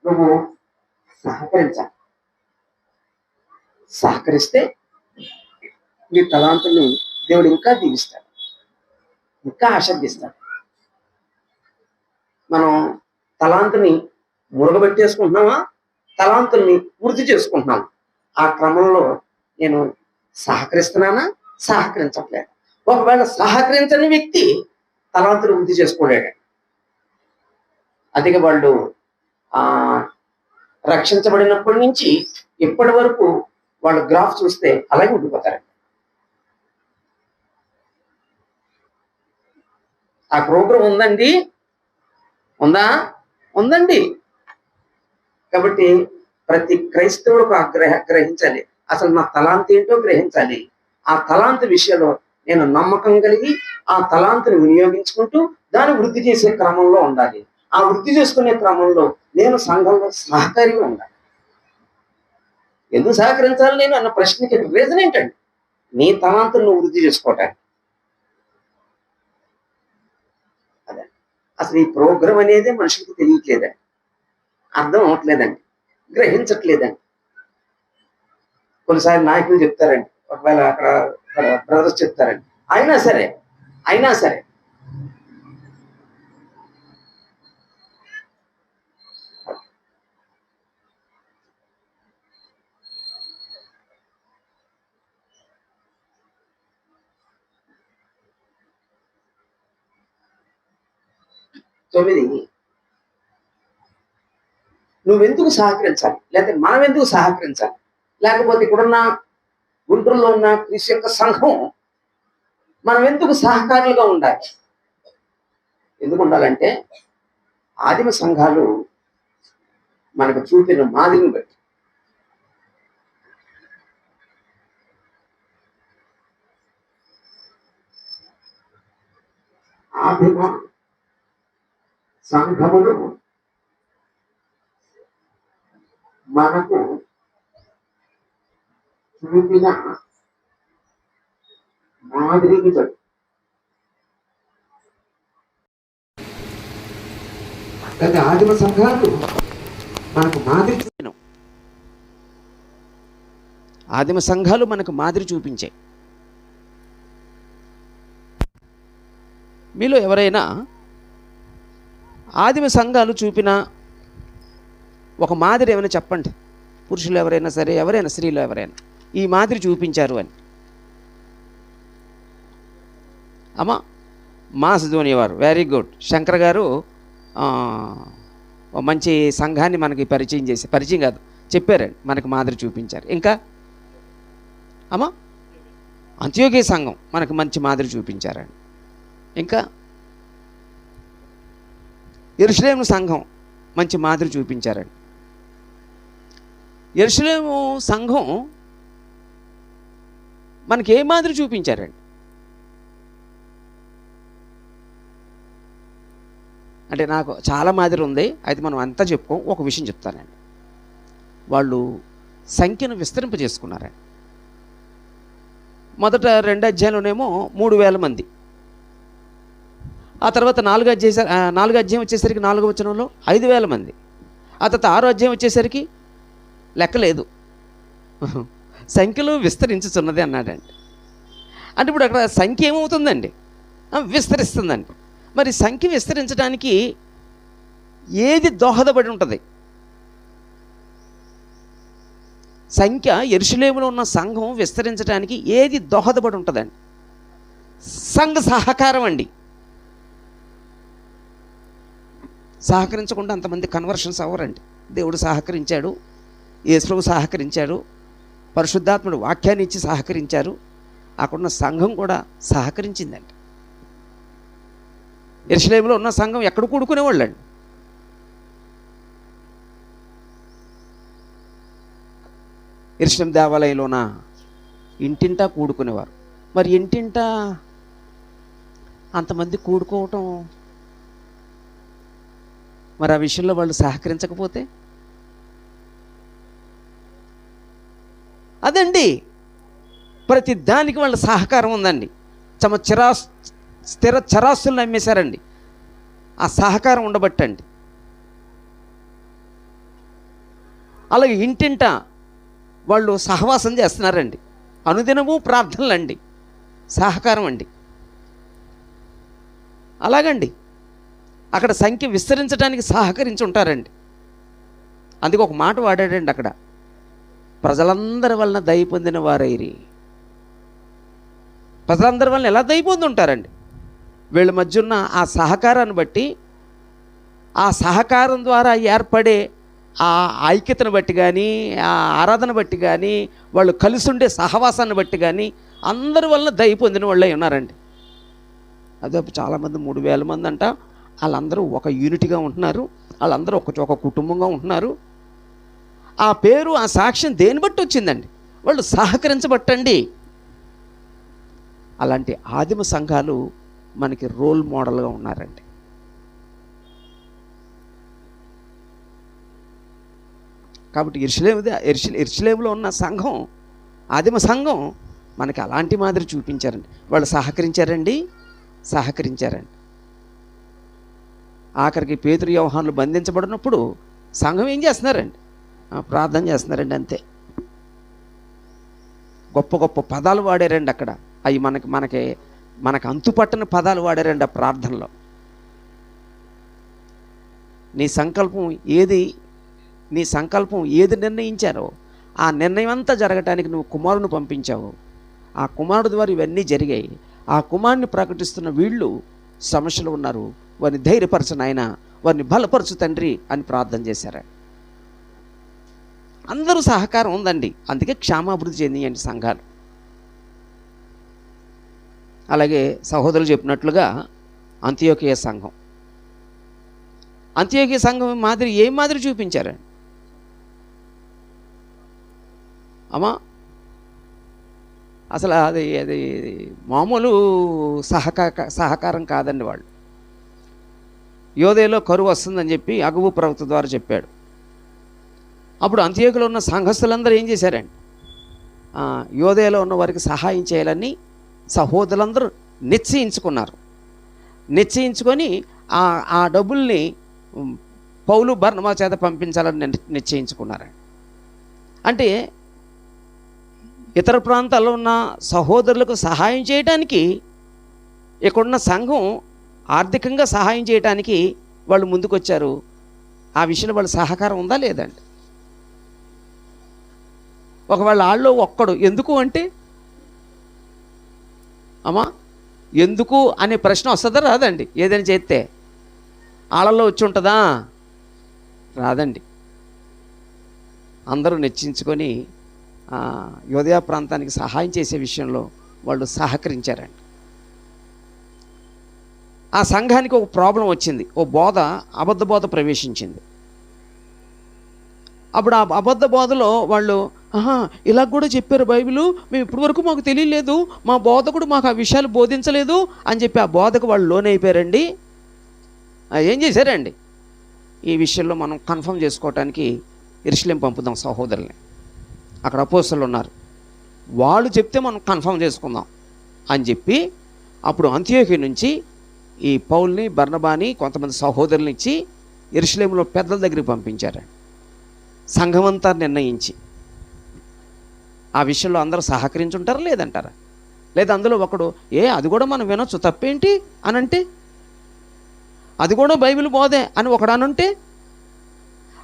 E: నువ్వు సహకరించాలి. సహకరిస్తే నీ తలాంతుని దేవుడు ఇంకా దీవిస్తాడు, ఇంకా ఆశీర్దిస్తాడు. మనం తలాంతుని మురగబెట్టేసుకుంటున్నామా, తలాంతుల్ని వృద్ధి చేసుకుంటున్నామా, ఆ క్రమంలో నేను సహకరిస్తున్నానా, సహకరించట్లేదు. ఒకవేళ సహకరించని వ్యక్తి తలాంతులు వృద్ధి చేసుకోలేడు. అదిగా వాళ్ళు రక్షించబడినప్పటి నుంచి ఇప్పటి వరకు వాళ్ళ గ్రాఫ్ చూస్తే అలాగే ఉండిపోతారండి. ఆ ప్రోగ్రాం ఉందండి, ఉందండి. కాబట్టి ప్రతి క్రైస్తవులకు గ్రహించాలి, అసలు నా తలాంత్ ఏంటో గ్రహించాలి. ఆ తలాంత్ విషయంలో నేను నమ్మకం కలిగి ఆ తలాంతుని వినియోగించుకుంటూ దాన్ని వృద్ధి చేసే క్రమంలో ఉండాలి. ఆ వృద్ధి చేసుకునే క్రమంలో నేను సంఘంలో సహకారిగా ఉండాలి. ఎందుకు సహకరించాలి నేను అన్న ప్రశ్నకి రీజన్ ఏంటండి, నీ తలాంతును నువ్వు వృద్ధి చేసుకోవటానికి. అదే అసలు ఈ ప్రోగ్రాం అనేది మనుషులకు తెలియట్లేదండి, అర్థం అవ్వట్లేదండి, గ్రహించట్లేదండి. కొన్నిసార్లు నాయకులు చెప్తారండి, ఒకవేళ అక్కడ బ్రదర్స్ చెప్తారండి, అయినా సరే 9 నువ్వెందుకు సహకరించాలి, లేకపోతే మనం ఎందుకు సహకరించాలి, లేకపోతే ఇక్కడున్న గుంటూరులో ఉన్న క్రీస్తు యొక్క సంఘం మనం ఎందుకు సహకారులుగా ఉండాలి. ఎందుకు ఉండాలంటే ఆదిమ సంఘాలు మనకు చూపిన మాదిరిని బట్టి ఆదిమ సంఘములు మనకు చూపిన మాదిరిని బట్టి గత ఆదిమ సంఘాలు మనకు మాదిరి,
D: ఆదిమ సంఘాలు మనకు మాదిరి చూపించాయి. మీలో ఎవరైనా ఆదిమ సంఘాలు చూపిన ఒక మాదిరి ఏమైనా చెప్పండి. పురుషులు ఎవరైనా సరే, ఎవరైనా స్త్రీలు ఎవరైనా ఈ మాదిరి చూపించారు అని. అమ్మా మాసధోని వారు వెరీ గుడ్. శంకర్ గారు మంచి సంఘాన్ని మనకి పరిచయం కాదు చెప్పారండి, మనకు మాదిరి చూపించారు. ఇంకా అమ్మా అంత్యోక్య సంఘం మనకు మంచి మాదిరి చూపించారండి. ఇంకా యెరూషలేము సంఘం మంచి మాదిరి చూపించారండి. యెరూషలేము సంఘం మనకి ఏ మాదిరి చూపించారండి అంటే, నాకు చాలా మాదిరి ఉంది, అయితే మనం అంతా చెప్పుకోం. ఒక విషయం చెప్తానండి. వాళ్ళు సంఖ్యను విస్తరింపజేసుకున్నారండి. మొదట 2 అధ్యాయంలోనేమో 3000 మంది, ఆ తర్వాత 4వ అధ్యాయం వచ్చేసరికి 4వ వచనంలో 5,000 మంది. ఆ తర్వాత 6వ అధ్యాయం వచ్చేసరికి లెక్కలేదు, సంఖ్యలో విస్తరించుతున్నది అన్నాడండి. అంటే ఇప్పుడు అక్కడ సంఖ్య ఏమవుతుందండి? విస్తరిస్తుందండి. మరి సంఖ్య విస్తరించడానికి ఏది దోహదపడి ఉంటుంది? సంఖ్య యెరూషలేములో ఉన్న సంఘం విస్తరించడానికి ఏది దోహదపడి ఉంటుందండి? సంఘ సహకారం అండి. సహకరించకుండా అంతమంది కన్వర్షన్స్ అవ్వరండి. దేవుడు సహకరించాడు, యేసుప్రభు సహకరించాడు, పరిశుద్ధాత్ముడు వాక్యాన్ని ఇచ్చి సహకరించారు, అక్కడున్న సంఘం కూడా సహకరించిందండి. యెరూషలేములో ఉన్న సంఘం ఎక్కడ కూడుకునేవాళ్ళండి? యెరూషలేము దేవాలయంలోన ఇంటింటా కూడుకునేవారు. మరి ఇంటింటా అంతమంది కూడుకోవటం, మరి ఆ విషయంలో వాళ్ళు సహకరించకపోతే అదండి. ప్రతి దానికి వాళ్ళ సహకారం ఉందండి. స్థిర చరాస్తులను అమ్మేశారండి. ఆ సహకారం ఉండబట్టండి. అలాగే ఇంటింటా వాళ్ళు సహవాసం చేస్తున్నారండి. అనుదినము ప్రార్థనలండి, సహకారం అండి. అలాగండి అక్కడ సంఖ్య విస్తరించడానికి సహకరించి ఉంటారండి. అందుకే ఒక మాట వాడాడండి అక్కడ, ప్రజలందరి వలన దయ పొందిన వారైరి. ప్రజలందరి వలన ఎలా దయ పొంది ఉంటారండి? వీళ్ళ మధ్య ఉన్న ఆ సహకారాన్ని బట్టి, ఆ సహకారం ద్వారా ఏర్పడే ఆ ఐక్యతను బట్టి కానీ, ఆ ఆరాధన బట్టి కానీ, వాళ్ళు కలిసి ఉండే సహవాసాన్ని బట్టి కానీ అందరి వలన దయ పొందిన వాళ్ళే ఉన్నారండి. అదే చాలామంది 3,000 మంది అంట, వాళ్ళందరూ ఒక యూనిట్గా ఉంటున్నారు, వాళ్ళందరూ ఒక కుటుంబంగా ఉంటున్నారు. ఆ పేరు, ఆ సాక్ష్యం దేని బట్టి వచ్చిందండి? వాళ్ళు సహకరించబట్టండి. అలాంటి ఆదిమ సంఘాలు మనకి రోల్ మోడల్గా ఉన్నారండి. కాబట్టి యెరూషలేములో ఉన్న సంఘం, ఆదిమ సంఘం మనకి అలాంటి మాదిరి చూపించారండి. వాళ్ళు సహకరించారండి. ఆఖరికి పేతురు యోహానులు బంధించబడినప్పుడు సంఘం ఏం చేస్తున్నారండి? ప్రార్థన చేస్తున్నారండి, అంతే. గొప్ప గొప్ప పదాలు వాడారండి అక్కడ. అవి మనకి అంతుపట్టని పదాలు వాడారండి ఆ ప్రార్థనలో. నీ సంకల్పం ఏది నిర్ణయించారో ఆ నిర్ణయం అంతా జరగటానికి నువ్వు కుమారుని పంపించావు. ఆ కుమారుడు ద్వారా ఇవన్నీ జరిగాయి. ఆ కుమారుని ప్రకటిస్తున్న వీళ్ళు సమస్యలు ఉన్నారు, వారిని ధైర్యపరచు నాయన, వారిని బలపరచు తండ్రి అని ప్రార్థన చేశారు. అందరూ సహకారం ఉందండి. అందుకే క్షేమాభివృద్ధి చెందియండి సంఘాలు. అలాగే సహోదరులు చెప్పినట్లుగా అంతియోకియ సంఘం మాదిరి ఏం మాదిరి చూపించారండి? అమ్మా అసలు అది మామూలు సహకారం కాదండి. వాళ్ళు యోదేలో కరువు వస్తుందని చెప్పి అగువు ప్రవక్త ద్వారా చెప్పాడు. అప్పుడు అంత్యోకియలో ఉన్న సంఘస్థులందరూ ఏం చేశారండి? యోదేలో ఉన్న వారికి సహాయం చేయాలని సహోదరులందరూ నిశ్చయించుకొని ఆ డబ్బుల్ని పౌలు బర్నబా చేత పంపించాలని నిశ్చయించుకున్నారండి. అంటే ఇతర ప్రాంతాల్లో ఉన్న సహోదరులకు సహాయం చేయడానికి, ఇక్కడున్న సంఘం ఆర్థికంగా సహాయం చేయడానికి వాళ్ళు ముందుకొచ్చారు. ఆ విషయంలో వాళ్ళ సహకారం ఉందా లేదండి? ఒకవేళ వాళ్ళలో ఒక్కడు ఎందుకు అంటే, అమ్మా ఎందుకు అనే ప్రశ్న వస్తుందా రాదండి? ఏదైనా చేస్తే వాళ్ళల్లో వచ్చి ఉంటుందా? రాదండి. అందరూ నిశ్చయించుకొని యోదయ ప్రాంతానికి సహాయం చేసే విషయంలో వాళ్ళు సహకరించారండి. ఆ సంఘానికి ఒక ప్రాబ్లం వచ్చింది. అబద్ధ బోధ ప్రవేశించింది. అప్పుడు ఆ అబద్ధ బోధలో వాళ్ళు ఇలా కూడా చెప్పారు బైబిలు, మేము ఇప్పటి వరకు మాకు తెలియలేదు, మా బోధకుడు మాకు ఆ విషయాలు బోధించలేదు అని చెప్పి ఆ బోధకు వాళ్ళు లోనైపోయారండి. ఏం చేశారండి? ఈ విషయంలో మనం కన్ఫర్మ్ చేసుకోవటానికి యెరూషలేము పంపుదాం సహోదరుల్ని. అక్కడ అపోస్తలులు ఉన్నారు, వాళ్ళు చెప్తే మనం కన్ఫర్మ్ చేసుకుందాం అని చెప్పి అప్పుడు అంత్యోకియ నుంచి ఈ పౌల్ని, బర్నబాని, కొంతమంది సహోదరులను ఇచ్చి యెరూషలేములో పెద్దల దగ్గరికి పంపించారండి. సంఘమంతా నిర్ణయించి. ఆ విషయంలో అందరూ సహకరించుంటారా లేదంటారా? లేదా అందులో ఒకడు అది కూడా మనం వినొచ్చు, తప్పేంటి అని అంటే, అది కూడా బైబిల్ బోధే అని ఒకడు అనుంటే,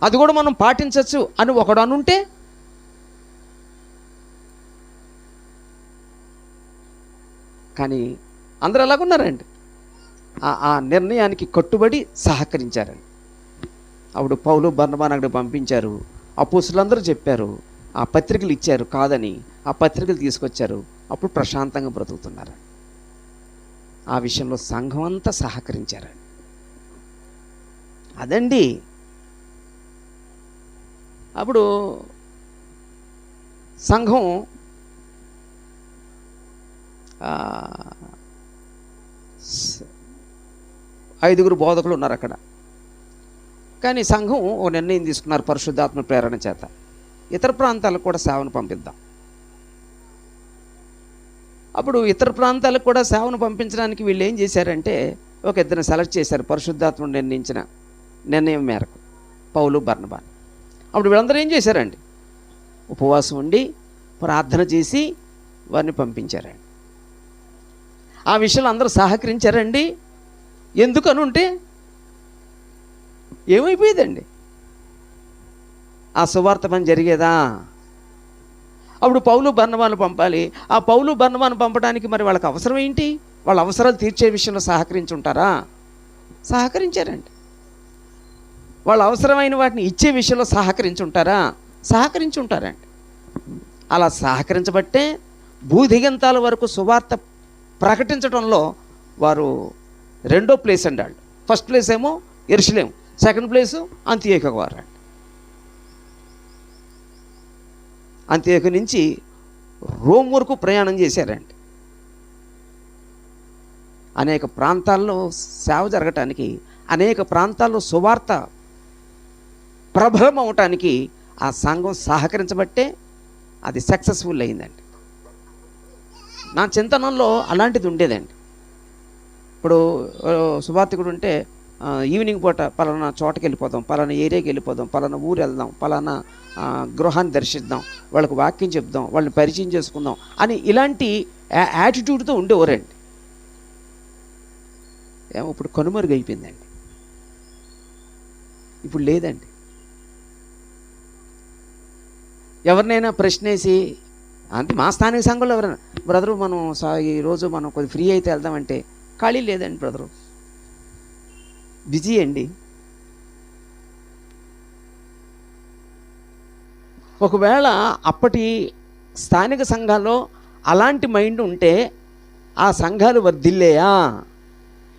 D: అది కూడా మనం పాటించవచ్చు అని ఒకడు అనుంటే, కానీ అందరూ ఎలాగున్నారండి? ఆ నిర్ణయానికి కట్టుబడి సహకరించారండి. అప్పుడు పౌలు, బర్నబాను అక్కడికి పంపించారు. అపోస్తులందరూ చెప్పారు, ఆ పత్రికలు ఇచ్చారు కాదని, ఆ పత్రికలు తీసుకొచ్చారు. అప్పుడు ప్రశాంతంగా బ్రతుకుతున్నారు. ఆ విషయంలో సంఘం అంతా సహకరించారండి. అదండి. అప్పుడు సంఘం ఐదుగురు బోధకులు ఉన్నారు అక్కడ. కానీ సంఘం ఓ నిర్ణయం తీసుకున్నారు పరిశుద్ధాత్మ ప్రేరణ చేత, ఇతర ప్రాంతాలకు కూడా సేవను పంపిద్దాం. అప్పుడు ఇతర ప్రాంతాలకు కూడా సేవను పంపించడానికి వీళ్ళు ఏం చేశారంటే, ఒక ఇద్దరిని సెలెక్ట్ చేశారు పరిశుద్ధాత్మ నిర్ణయించిన నిర్ణయం మేరకు, పౌలు, బర్నబాను. అప్పుడు వీళ్ళందరూ ఏం చేశారండి? ఉపవాసం ఉండి ప్రార్థన చేసి వారిని పంపించారండి. ఆ విషయంలో అందరూ సహకరించారండి. ఎందుకని ఉంటే ఏమైపోయేదండి? ఆ సువార్త పని జరిగేదా? అప్పుడు పౌలు, బర్నబాను పంపాలి. ఆ పౌలు, బర్నబాను పంపడానికి మరి వాళ్ళకి అవసరం ఏంటి? వాళ్ళ అవసరాలు తీర్చే విషయంలో సహకరించుంటారా? సహకరించారండి. వాళ్ళ అవసరమైన వాటిని ఇచ్చే విషయంలో సహకరించుంటారా? సహకరించుంటారండి. అలా సహకరించబట్టే భూదిగంతాల వరకు సువార్త ప్రకటించడంలో వారు రెండో ప్లేస్ అండి. వాళ్ళు ఫస్ట్ ప్లేస్ ఏమో యెరూషలేము, సెకండ్ ప్లేసు అంతియోక్య వారండి. అంతియోక్య నుంచి రోమ్ వరకు ప్రయాణం చేశారండి. అనేక ప్రాంతాల్లో సేవ జరగటానికి, అనేక ప్రాంతాల్లో సువార్త ప్రబలం అవటానికి ఆ సంఘం సహకరించబట్టే అది సక్సెస్ఫుల్ అయిందండి. నా చింతనంలో అలాంటిది ఉండేదండి. ఇప్పుడు సువార్తికుడు ఉంటే ఈవినింగ్ పూట పలానా చోటకి వెళ్ళిపోదాం, పలానా ఏరియాకి వెళ్ళిపోదాం, పలానా ఊరు వెళ్దాం, పలానా గృహాన్ని దర్శిద్దాం, వాళ్ళకు వాక్యం చెప్దాం, వాళ్ళని పరిచయం చేసుకుందాం అని ఇలాంటి యాటిట్యూడ్తో ఉండేవారండి. ఏమో ఇప్పుడు కనుమరుగు అయిపోయిందండి. ఇప్పుడు లేదండి. ఎవరినైనా ప్రశ్నేసి, అంతే మా స్థానిక సంఘంలో ఎవరైనా, బ్రదరు మనం ఈరోజు మనం కొద్దిగా ఫ్రీ అయితే వెళ్దామంటే, ఖాళీ లేదండి బ్రదరు, బిజీ అండి. ఒకవేళ అప్పటి స్థానిక సంఘాల్లో అలాంటి మైండ్ ఉంటే ఆ సంఘాలు వర్ధిల్లేయా?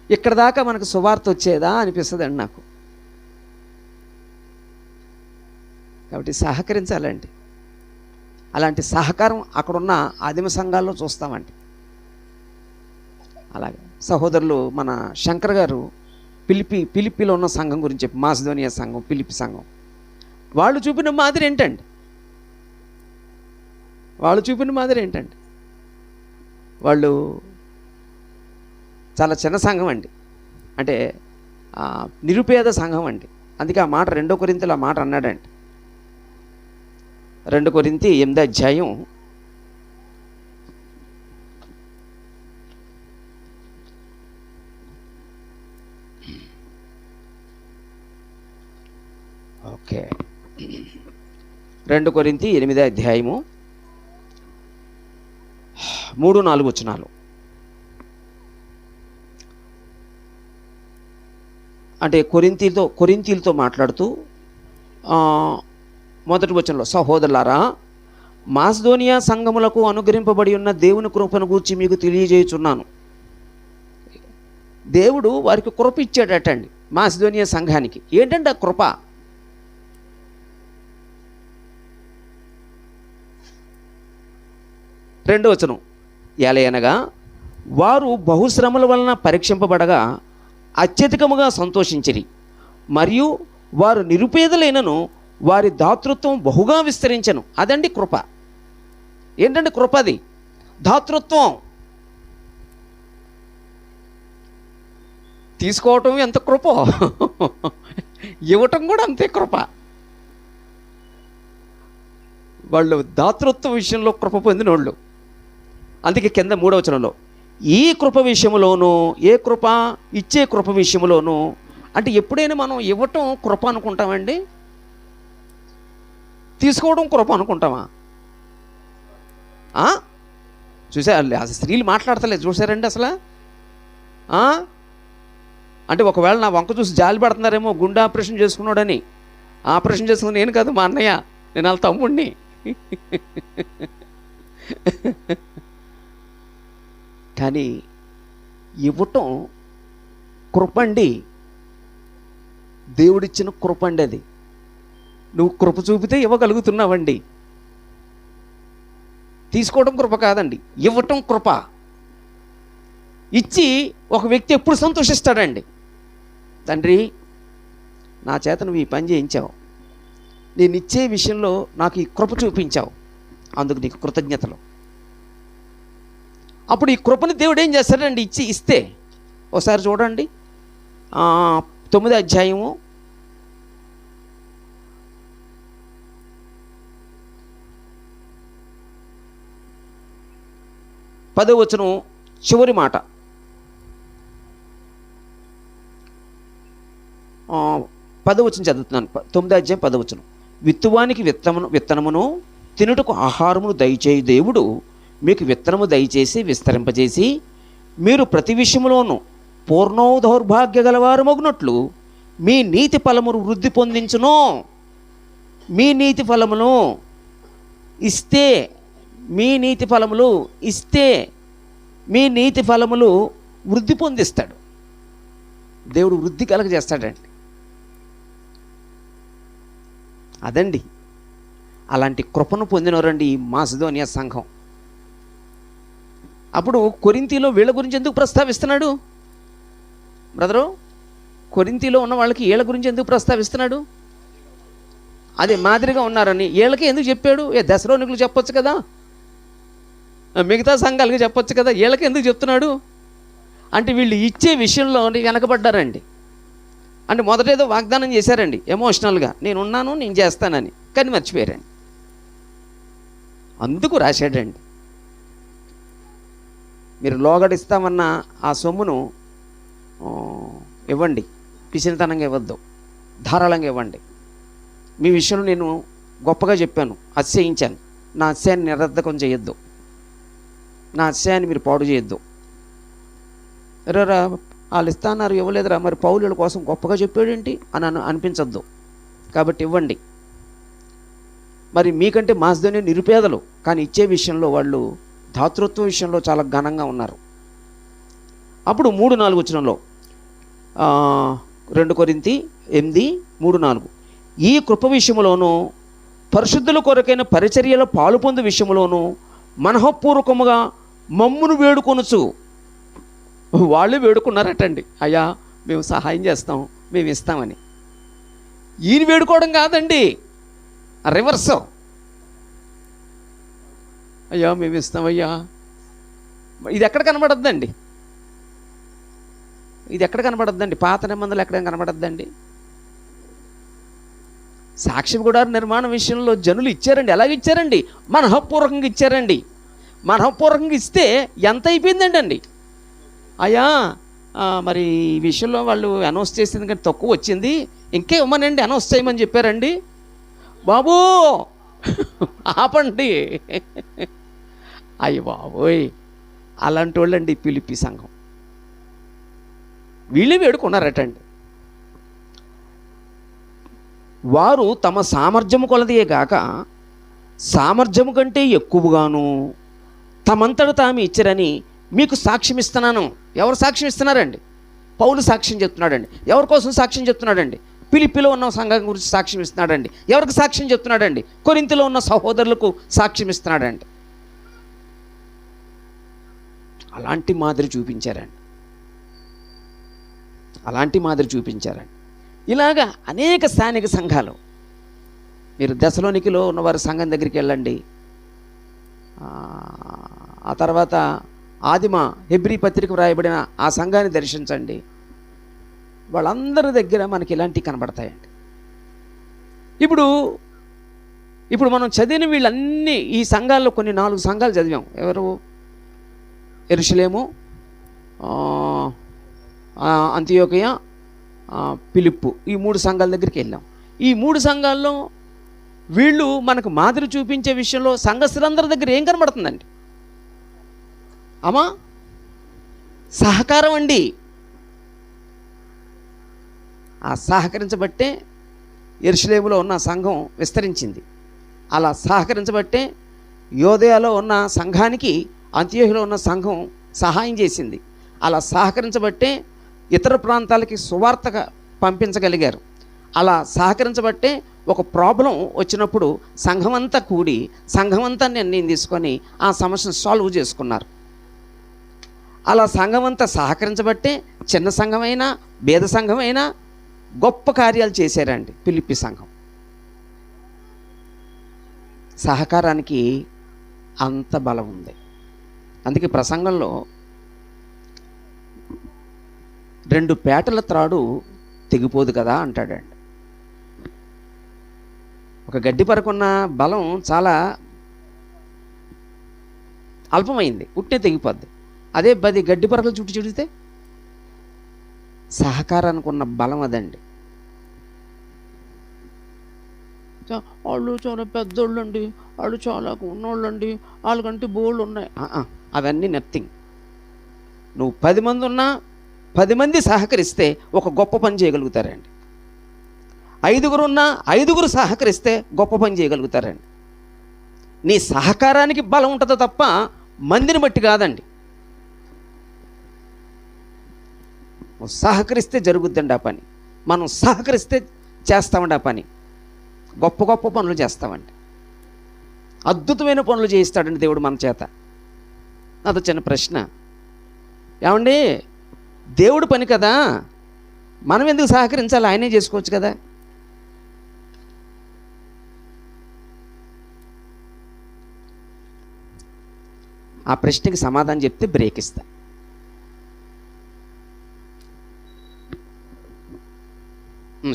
D: ఇక్కడ దాకా మనకు సువార్త వచ్చేదా అనిపిస్తుందండి నాకు. కాబట్టి సహకరించాలండి. అలాంటి సహకారం అక్కడున్న ఆదిమ సంఘాల్లో చూస్తామండి. అలాగే సహోదరులు మన శంకర్ గారు ఫిలిప్పీలో ఉన్న సంఘం గురించి చెప్పి, మాసిదోనియా సంఘం, ఫిలిప్పి సంఘం, వాళ్ళు చూపిన మాదిరి ఏంటండి? వాళ్ళు చాలా చిన్న సంఘం అండి. అంటే నిరుపేద సంఘం అండి. అందుకే ఆ మాట 2 కొరింథీలో ఆ మాట అన్నాడండి. 2 కొరింథీ 8వ అధ్యాయం 2 కొరింథీ 8వ అధ్యాయము 3-4 వచనాలు. అంటే కొరింథీలతో మాట్లాడుతూ మొదటి వచనంలో, సహోదరులారా, మాసిదోనియా సంఘములకు అనుగ్రహింపబడి ఉన్న దేవుని కృపను గూర్చి మీకు తెలియజేయుచున్నాను. దేవుడు వారికి కృప ఇచ్చాడటండి మాసిదోనియా సంఘానికి. ఏంటంటే ఆ కృప? రెండో వచనం, ఎలయనగా వారు బహుశ్రమల వలన పరీక్షింపబడగా అత్యధికముగా సంతోషించిరి, మరియు వారు నిరుపేదలైనను వారి దాతృత్వం బహుగా విస్తరించను. అదండి కృప. ఏంటంటే కృప? అది దాతృత్వం. తీసుకోవటం ఎంత కృప, ఇవ్వటం కూడా అంతే కృప. వాళ్ళు దాతృత్వ విషయంలో కృప పొందిన వాళ్ళు. అందుకే కింద 3వ వచనంలో ఈ కృప విషయంలోనూ, ఏ కృప? ఇచ్చే కృప విషయంలోనూ. అంటే ఎప్పుడైనా మనం ఇవ్వటం కృప అనుకుంటామండి? తీసుకోవడం కృప అనుకుంటామా? చూసారు అసలు స్త్రీలు మాట్లాడతలేదు, చూసారండి అసలు. అంటే ఒకవేళ నా వంక చూసి జాలి పడుతున్నారేమో, గుండె ఆపరేషన్ చేసుకున్నాడని. ఆపరేషన్ చేసుకుని నేను కాదు, మా అన్నయ్య, నేను వాళ్ళ తమ్ముడిని. కానీ ఇవ్వటం కృపండి, దేవుడిచ్చిన కృపండి. అది నువ్వు కృప చూపితే ఇవ్వగలుగుతున్నావండి. తీసుకోవడం కృప కాదండి, ఇవ్వటం కృప. ఇచ్చి ఒక వ్యక్తి ఎప్పుడు సంతోషిస్తాడండి? తండ్రి, నా చేత నువ్వు ఈ పని చేయించావు, నేను ఇచ్చే విషయంలో నాకు ఈ కృప చూపించావు, అందుకు నీకు కృతజ్ఞతలు. అప్పుడు ఈ కృపని దేవుడు ఏం చేస్తాడండి? ఇస్తే ఒకసారి చూడండి, 9వ అధ్యాయము 10వ వచనం చివరి మాట. 10వ వచనం చదువుతున్నాను. 9వ అధ్యాయం 10వ వచనం. విత్తువానికి విత్తనమును తినుటకు ఆహారమును దయచేయు దేవుడు మీకు విత్తనము దయచేసి విస్తరింపజేసి మీరు ప్రతి విషయంలోనూ పూర్ణోదౌర్భాగ్య గలవారు మగునట్లు మీ నీతి ఫలమును వృద్ధి పొందించును. మీ నీతి ఫలమును ఇస్తే, మీ నీతి ఫలములు ఇస్తే, మీ నీతి ఫలములు వృద్ధి పొందిస్తాడు దేవుడు. వృద్ధి కలగజేస్తాడండి. అదండి, అలాంటి కృపను పొందినవారండి ఈ మాసిదోనియా సంఘం. అప్పుడు కొరింథీలో వీళ్ళ గురించి ఎందుకు ప్రస్తావిస్తున్నాడు బ్రదరు? కొరింథీలో ఉన్న వాళ్ళకి వీళ్ళ గురించి ఎందుకు ప్రస్తావిస్తున్నాడు? అదే మాదిరిగా ఉన్నారని వీళ్ళకి ఎందుకు చెప్పాడు? దశలోనికులు చెప్పొచ్చు కదా, మిగతా సంఘాలకి చెప్పొచ్చు కదా, వీళ్ళకి ఎందుకు చెప్తున్నాడు అంటే వీళ్ళు ఇచ్చే విషయంలో వెనకబడ్డారండి. అంటే మొదటేదో వాగ్దానం చేశారండి ఎమోషనల్గా, నేను ఉన్నాను, నేను చేస్తానని, కానీ మర్చిపోయారండి. అందుకు రాశాడండి, మీరు లోగడిస్తామన్న ఆ సొమ్మును ఇవ్వండి, పిసినితనంగా ఇవ్వద్దు, ధారాళంగా ఇవ్వండి. మీ విషయంలో నేను గొప్పగా చెప్పాను, అతిశయించాను, నా అతిశయాన్ని నిరర్ధకం చేయొద్దు, నా అతిశయాన్ని మీరు పాడు చేయొద్దు. రా వాళ్ళు ఇస్తాన్నారు ఇవ్వలేదురా, మరి పౌలుల కోసం గొప్పగా చెప్పాడేంటి అని అనిపించద్దు. కాబట్టి ఇవ్వండి. మరి మీకంటే మాసిదోనియా నిరుపేదలు, కానీ ఇచ్చే విషయంలో వాళ్ళు దాతృత్వ విషయంలో చాలా ఘనంగా ఉన్నారు. అప్పుడు 3-4 వచనంలో 2 కొరింథీ 8:3-4 ఈ కృప విషయంలోనూ పరిశుద్ధుల కొరకైన పరిచర్యల పాలు పొందు విషయంలోనూ మనఃపూర్వకముగా మమ్మును వేడుకొనుచు. వాళ్ళు వేడుకున్నారటండి, అయ్యా మేము సహాయం చేస్తాం, మేము ఇస్తామని. ఈయన వేడుకోవడం కాదండి, రివర్స్. అయ్యా మేము ఇస్తామయ్యా. ఇది ఎక్కడ కనబడద్దండి? ఇది ఎక్కడ కనబడద్దండి? పాత నిబంధనలు ఎక్కడ కనబడద్దండి? సాక్షి గుడార నిర్మాణ విషయంలో జనులు ఇచ్చారండి. ఎలాగ ఇచ్చారండి? మనఃపూర్వకంగా ఇచ్చారండి. మనఃపూర్వకంగా ఇస్తే ఎంత అయిపోయిందండి అండి? అయ్యా మరి ఈ విషయంలో వాళ్ళు అనౌన్స్ చేసింది కానీ తక్కువ వచ్చింది, ఇంకే ఇవ్వమనండి, అనౌన్స్ చేయమని చెప్పారండి. బాబూ ఆపండి. అయ్య బాబోయ్, అలాంటి వాళ్ళండి పిలిపి సంఘం. వీళ్ళే వేడుకున్నారటండి. వారు తమ సామర్థ్యము కొలదియే గాక సామర్థ్యము కంటే ఎక్కువగాను తమంతట తాము ఇచ్చారని మీకు సాక్ష్యం ఇస్తున్నాను. ఎవరు సాక్ష్యం ఇస్తున్నారండి? పౌలు సాక్ష్యం చెప్తున్నాడండి. ఎవరి కోసం సాక్ష్యం చెప్తున్నాడండి? ఫిలిప్పీలో ఉన్న సంఘం గురించి సాక్ష్యం ఇస్తున్నాడండి. ఎవరికి సాక్ష్యం చెప్తున్నాడండి? కొరింథీలో ఉన్న సహోదరులకు సాక్ష్యం ఇస్తున్నాడండి. అలాంటి మాదిరి చూపించారండి, అలాంటి మాదిరి చూపించారండి. ఇలాగా అనేక స్థానిక సంఘాలు, మీరు దశలోనికిలో ఉన్న వారి సంఘం దగ్గరికి వెళ్ళండి, ఆ తర్వాత ఆదిమ హెబ్రీ పత్రిక వ్రాయబడిన ఆ సంఘాన్ని దర్శించండి. వాళ్ళందరి దగ్గర మనకి ఇలాంటివి కనబడతాయండి. ఇప్పుడు మనం చదివిన వీళ్ళన్నీ ఈ సంఘాల్లో కొన్ని 4 సంఘాలు చదివాం. ఎవరు? యెరూషలేము, అంతియోకియ, ఫిలిప్పు, ఈ 3 సంఘాల దగ్గరికి వెళ్ళాం. ఈ 3 సంఘాల్లో వీళ్ళు మనకు మాదిరి చూపించే విషయంలో సంఘస్థులందరి దగ్గర ఏం కనబడుతుందండి? అమ్మా, సహకారం అండి. ఆ సహకరించబట్టే యెరూషలేములో ఉన్న సంఘం విస్తరించింది. అలా సహకరించబట్టే యోదయలో ఉన్న సంఘానికి అంతియోకియలో ఉన్న సంఘం సహాయం చేసింది. అలా సహకరించబట్టే ఇతర ప్రాంతాలకి సువార్త పంపించగలిగారు. అలా సహకరించబట్టే ఒక ప్రాబ్లం వచ్చినప్పుడు సంఘమంతా కూడి సంఘమంతా నిర్ణయం తీసుకొని ఆ సమస్యను సాల్వ్ చేసుకున్నారు. అలా సంఘమంతా సహకరించబట్టే చిన్న సంఘమైనా భేద సంఘమైనా గొప్ప కార్యాలు చేశారండి ఫిలిప్పి సంఘం. సహకారానికి అంత బలం ఉంది. అందుకే ప్రసంగంలో 2 పేటల త్రాడు తెగిపోదు కదా అంటాడండి. ఒక గడ్డి పరకున్న బలం చాలా అల్పమైంది, ఉట్టే తెగిపోద్ది. అదే 10 గడ్డి పరకలు చుట్టూ చుడితే సహకారానికి ఉన్న బలం అదండి. వాళ్ళు చాలా పెద్దోళ్ళు అండి, వాళ్ళు చాలా ఉన్నోళ్ళు అండి, వాళ్ళకంటే బోళ్ళు ఉన్నాయి. అవన్నీ నథింగ్. నువ్వు 10 మంది ఉన్నా 10 మంది సహకరిస్తే ఒక గొప్ప పని చేయగలుగుతారండి. 5గురు ఉన్నా 5గురు సహకరిస్తే గొప్ప పని చేయగలుగుతారండి. నీ సహకారానికి బలం ఉంటుందో తప్ప మందిని బట్టి కాదండి. సహకరిస్తే జరుగుద్దండి ఆ పని. మనం సహకరిస్తే చేస్తామండి ఆ పని. గొప్ప గొప్ప పనులు చేస్తామండి. అద్భుతమైన పనులు చేయిస్తాడండి దేవుడు మన చేత. అదో చిన్న ప్రశ్న, ఏమండి దేవుడు పని కదా, మనం ఎందుకు సహకరించాలి? ఆయనే చేసుకోవచ్చు కదా. ఆ ప్రశ్నకి సమాధానం చెప్తే బ్రేక్ ఇస్తా.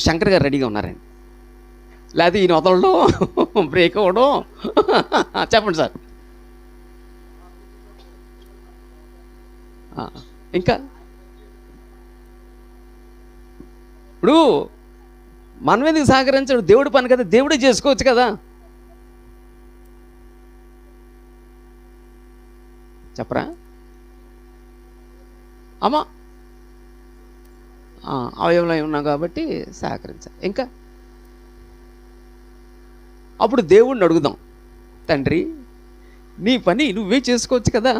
D: శంకర్ గారు రెడీగా ఉన్నారండి, లేదా ఈయన వదలడం బ్రేక్ అవ్వడం. చెప్పండి సార్. ఇంకా ఇప్పుడు మనం ఎందుకు సహకరించడు? దేవుడి పని కదా, దేవుడే చేసుకోవచ్చు కదా. చెప్పరా అమ్మా? అవయవంలో ఉన్నాం కాబట్టి సహకరించాలి. ఇంకా అప్పుడు దేవుడిని అడుగుదాం, తండ్రి నీ పని నువ్వే చేసుకోవచ్చు కదా,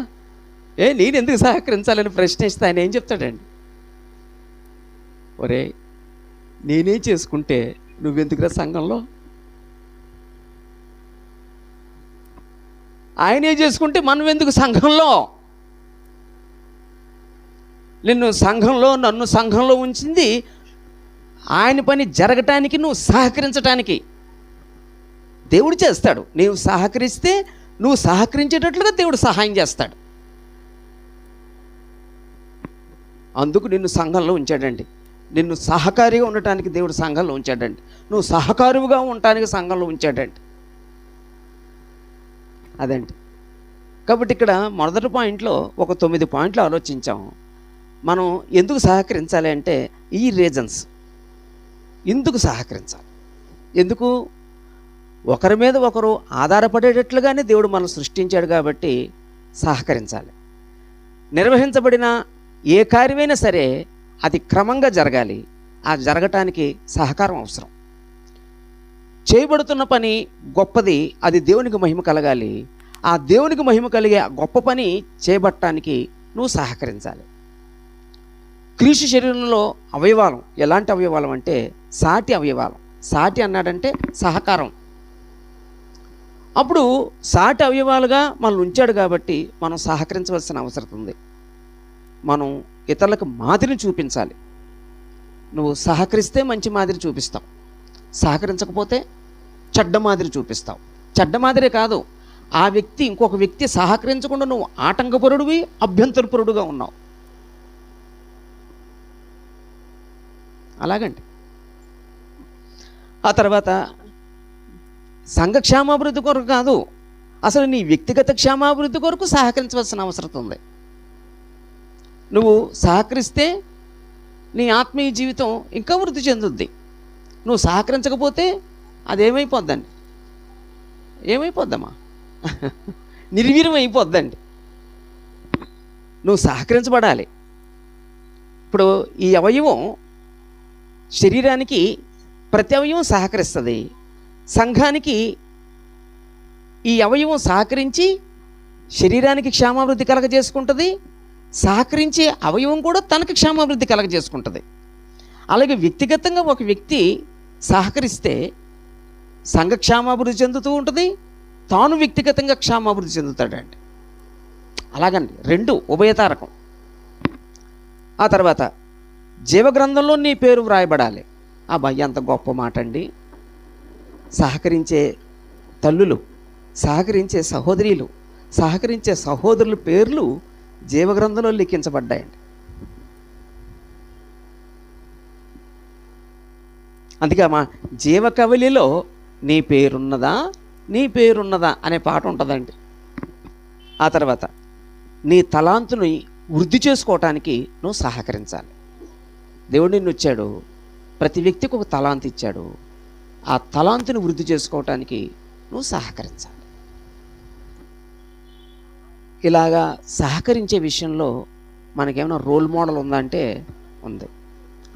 D: నేను ఎందుకు సహకరించాలని ప్రశ్నిస్తే ఆయన ఏం చెప్తాడండి? ఒరే నేనే చేసుకుంటే నువ్వెందుకురా సంఘంలో? ఆయనే చేసుకుంటే మనం ఎందుకు సంఘంలో? నన్ను సంఘంలో ఉంచింది ఆయన పని జరగటానికి, నువ్వు సహకరించటానికి. దేవుడు చేస్తాడు. నీవు సహకరిస్తే నువ్వు సహకరించేటట్లుగా దేవుడు సహాయం చేస్తాడు. అందుకు నిన్ను సంఘంలో ఉంచాడండి. నిన్ను సహకారిగా ఉండటానికి దేవుడు సంఘంలో ఉంచాడండి. నువ్వు సహకారుగా ఉండటానికి సంఘంలో ఉంచాడండి. అదండి. కాబట్టి ఇక్కడ మొదటి పాయింట్లో ఒక 9 పాయింట్లు ఆలోచించాము. మనం ఎందుకు సహకరించాలి అంటే ఈ రీజన్స్. ఎందుకు సహకరించాలి? ఎందుకు? ఒకరి మీద ఒకరు ఆధారపడేటట్లుగానే దేవుడు మనం సృష్టించాడు కాబట్టి సహకరించాలి. నిర్వహించబడిన ఏ కార్యమైనా సరే అది క్రమంగా జరగాలి. ఆ జరగటానికి సహకారం అవసరం. చేయబడుతున్న పని గొప్పది, అది దేవునికి మహిమ కలగాలి. ఆ దేవునికి మహిమ కలిగే గొప్ప పని చేయబట్టడానికి నువ్వు సహకరించాలి. క్రీస్తు శరీరంలో అవయవాలం ఎలాంటి అవయవాలం అంటే సాటి అవయవాలం. సాటి అన్నాడంటే సహకారం. అప్పుడు సాటి అవయవాలుగా మనల్ని ఉంచాడు కాబట్టి మనం సహకరించవలసిన అవసరం ఉంది. మనం ఇతరులకు మాదిరిని చూపించాలి. నువ్వు సహకరిస్తే మంచి మాదిరి చూపిస్తావు, సహకరించకపోతే చెడ్డ మాదిరి చూపిస్తావు. చెడ్డ మాదిరే కాదు, ఆ వ్యక్తి ఇంకొక వ్యక్తి సహకరించకుండా నువ్వు ఆటంకపరుడివి, అభ్యంతరపరుడుగా ఉన్నావు. అలాగండి. ఆ తర్వాత సంఘ క్షేమాభివృద్ధి కొరకు కాదు, అసలు నీ వ్యక్తిగత క్షేమాభివృద్ధి కొరకు సహకరించవలసిన అవసరం ఉంది. నువ్వు సహకరిస్తే నీ ఆత్మీయ జీవితం ఇంకా వృద్ధి చెందుద్ది. నువ్వు సహకరించకపోతే అదేమైపోద్దండి, ఏమైపోద్దమ్మా, నిర్వీర్యం అయిపోద్దండి. నువ్వు సహకరించబడాలి. ఇప్పుడు ఈ అవయవం శరీరానికి ప్రతి అవయవం సహకరిస్తుంది. సంఘానికి ఈ అవయవం సహకరించి శరీరానికి క్షేమాభివృద్ధి కలగజేసుకుంటుంది, సహకరించే అవయవం కూడా తనకి క్షేమాభివృద్ధి కలగజేసుకుంటుంది. అలాగే వ్యక్తిగతంగా ఒక వ్యక్తి సహకరిస్తే సంఘ క్షేమాభివృద్ధి చెందుతూ ఉంటుంది, తాను వ్యక్తిగతంగా క్షేమాభివృద్ధి చెందుతాడండి. అలాగండి, రెండు ఉభయతారకం. ఆ తర్వాత జీవగ్రంథంలో నీ పేరు వ్రాయబడాలి. అబ్బాయి ఎంత గొప్ప మాట అండి. సహకరించే తల్లులు, సహకరించే సహోదరులు, సహకరించే సహోదరుల పేర్లు జీవగ్రంథంలో లిఖించబడ్డాయండి. అందుకే మా జీవకవలిలో నీ పేరున్నదా, నీ పేరున్నదా అనే పాట ఉంటుందండి. ఆ తర్వాత నీ తలాంతుని వృద్ధి చేసుకోవటానికి నువ్వు సహకరించాలి. దేవుడు నిన్ను ఇచ్చాడు, ప్రతి వ్యక్తికి ఒక తలాంతు ఇచ్చాడు. ఆ తలాంతుని వృద్ధి చేసుకోవటానికి నువ్వు సహకరించాలి. ఇలాగా సహకరించే విషయంలో మనకేమైనా రోల్ మోడల్ ఉందా అంటే ఉంది.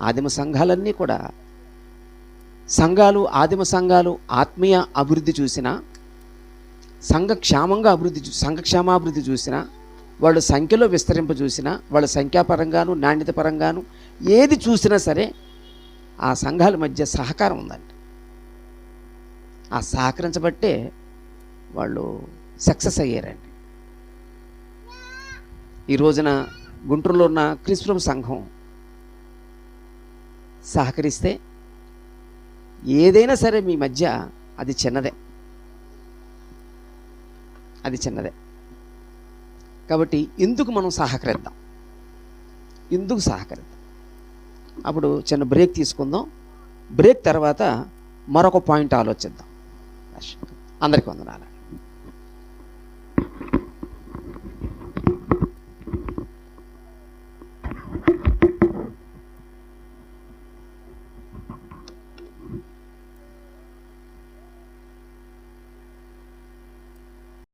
D: ఆదిమ సంఘాలన్నీ కూడా, సంఘాలు ఆదిమ సంఘాలు ఆత్మీయ అభివృద్ధి చూసినా, సంఘక్షేమాభివృద్ధి చూసినా, వాళ్ళు సంఖ్యలో విస్తరింప చూసినా, వాళ్ళ సంఖ్యాపరంగాను నాణ్యత పరంగాను ఏది చూసినా సరే ఆ సంఘాల మధ్య సహకారం ఉందండి. ఆ సహకరించబట్టే వాళ్ళు సక్సెస్ అయ్యారండి. ఈ రోజున గుంటూరులో ఉన్న క్రీస్తుప్రభు సంఘం సహకరిస్తే ఏదైనా సరే మీ మధ్య అది చిన్నదే, అది చిన్నదే. కాబట్టి ఎందుకు మనం సహకరిద్దాం, ఎందుకు సహకరిద్దాం. అప్పుడు చిన్న బ్రేక్ తీసుకుందాం. బ్రేక్ తర్వాత మరొక పాయింట్ ఆలోచిద్దాం. అందరికీ వందనాలు.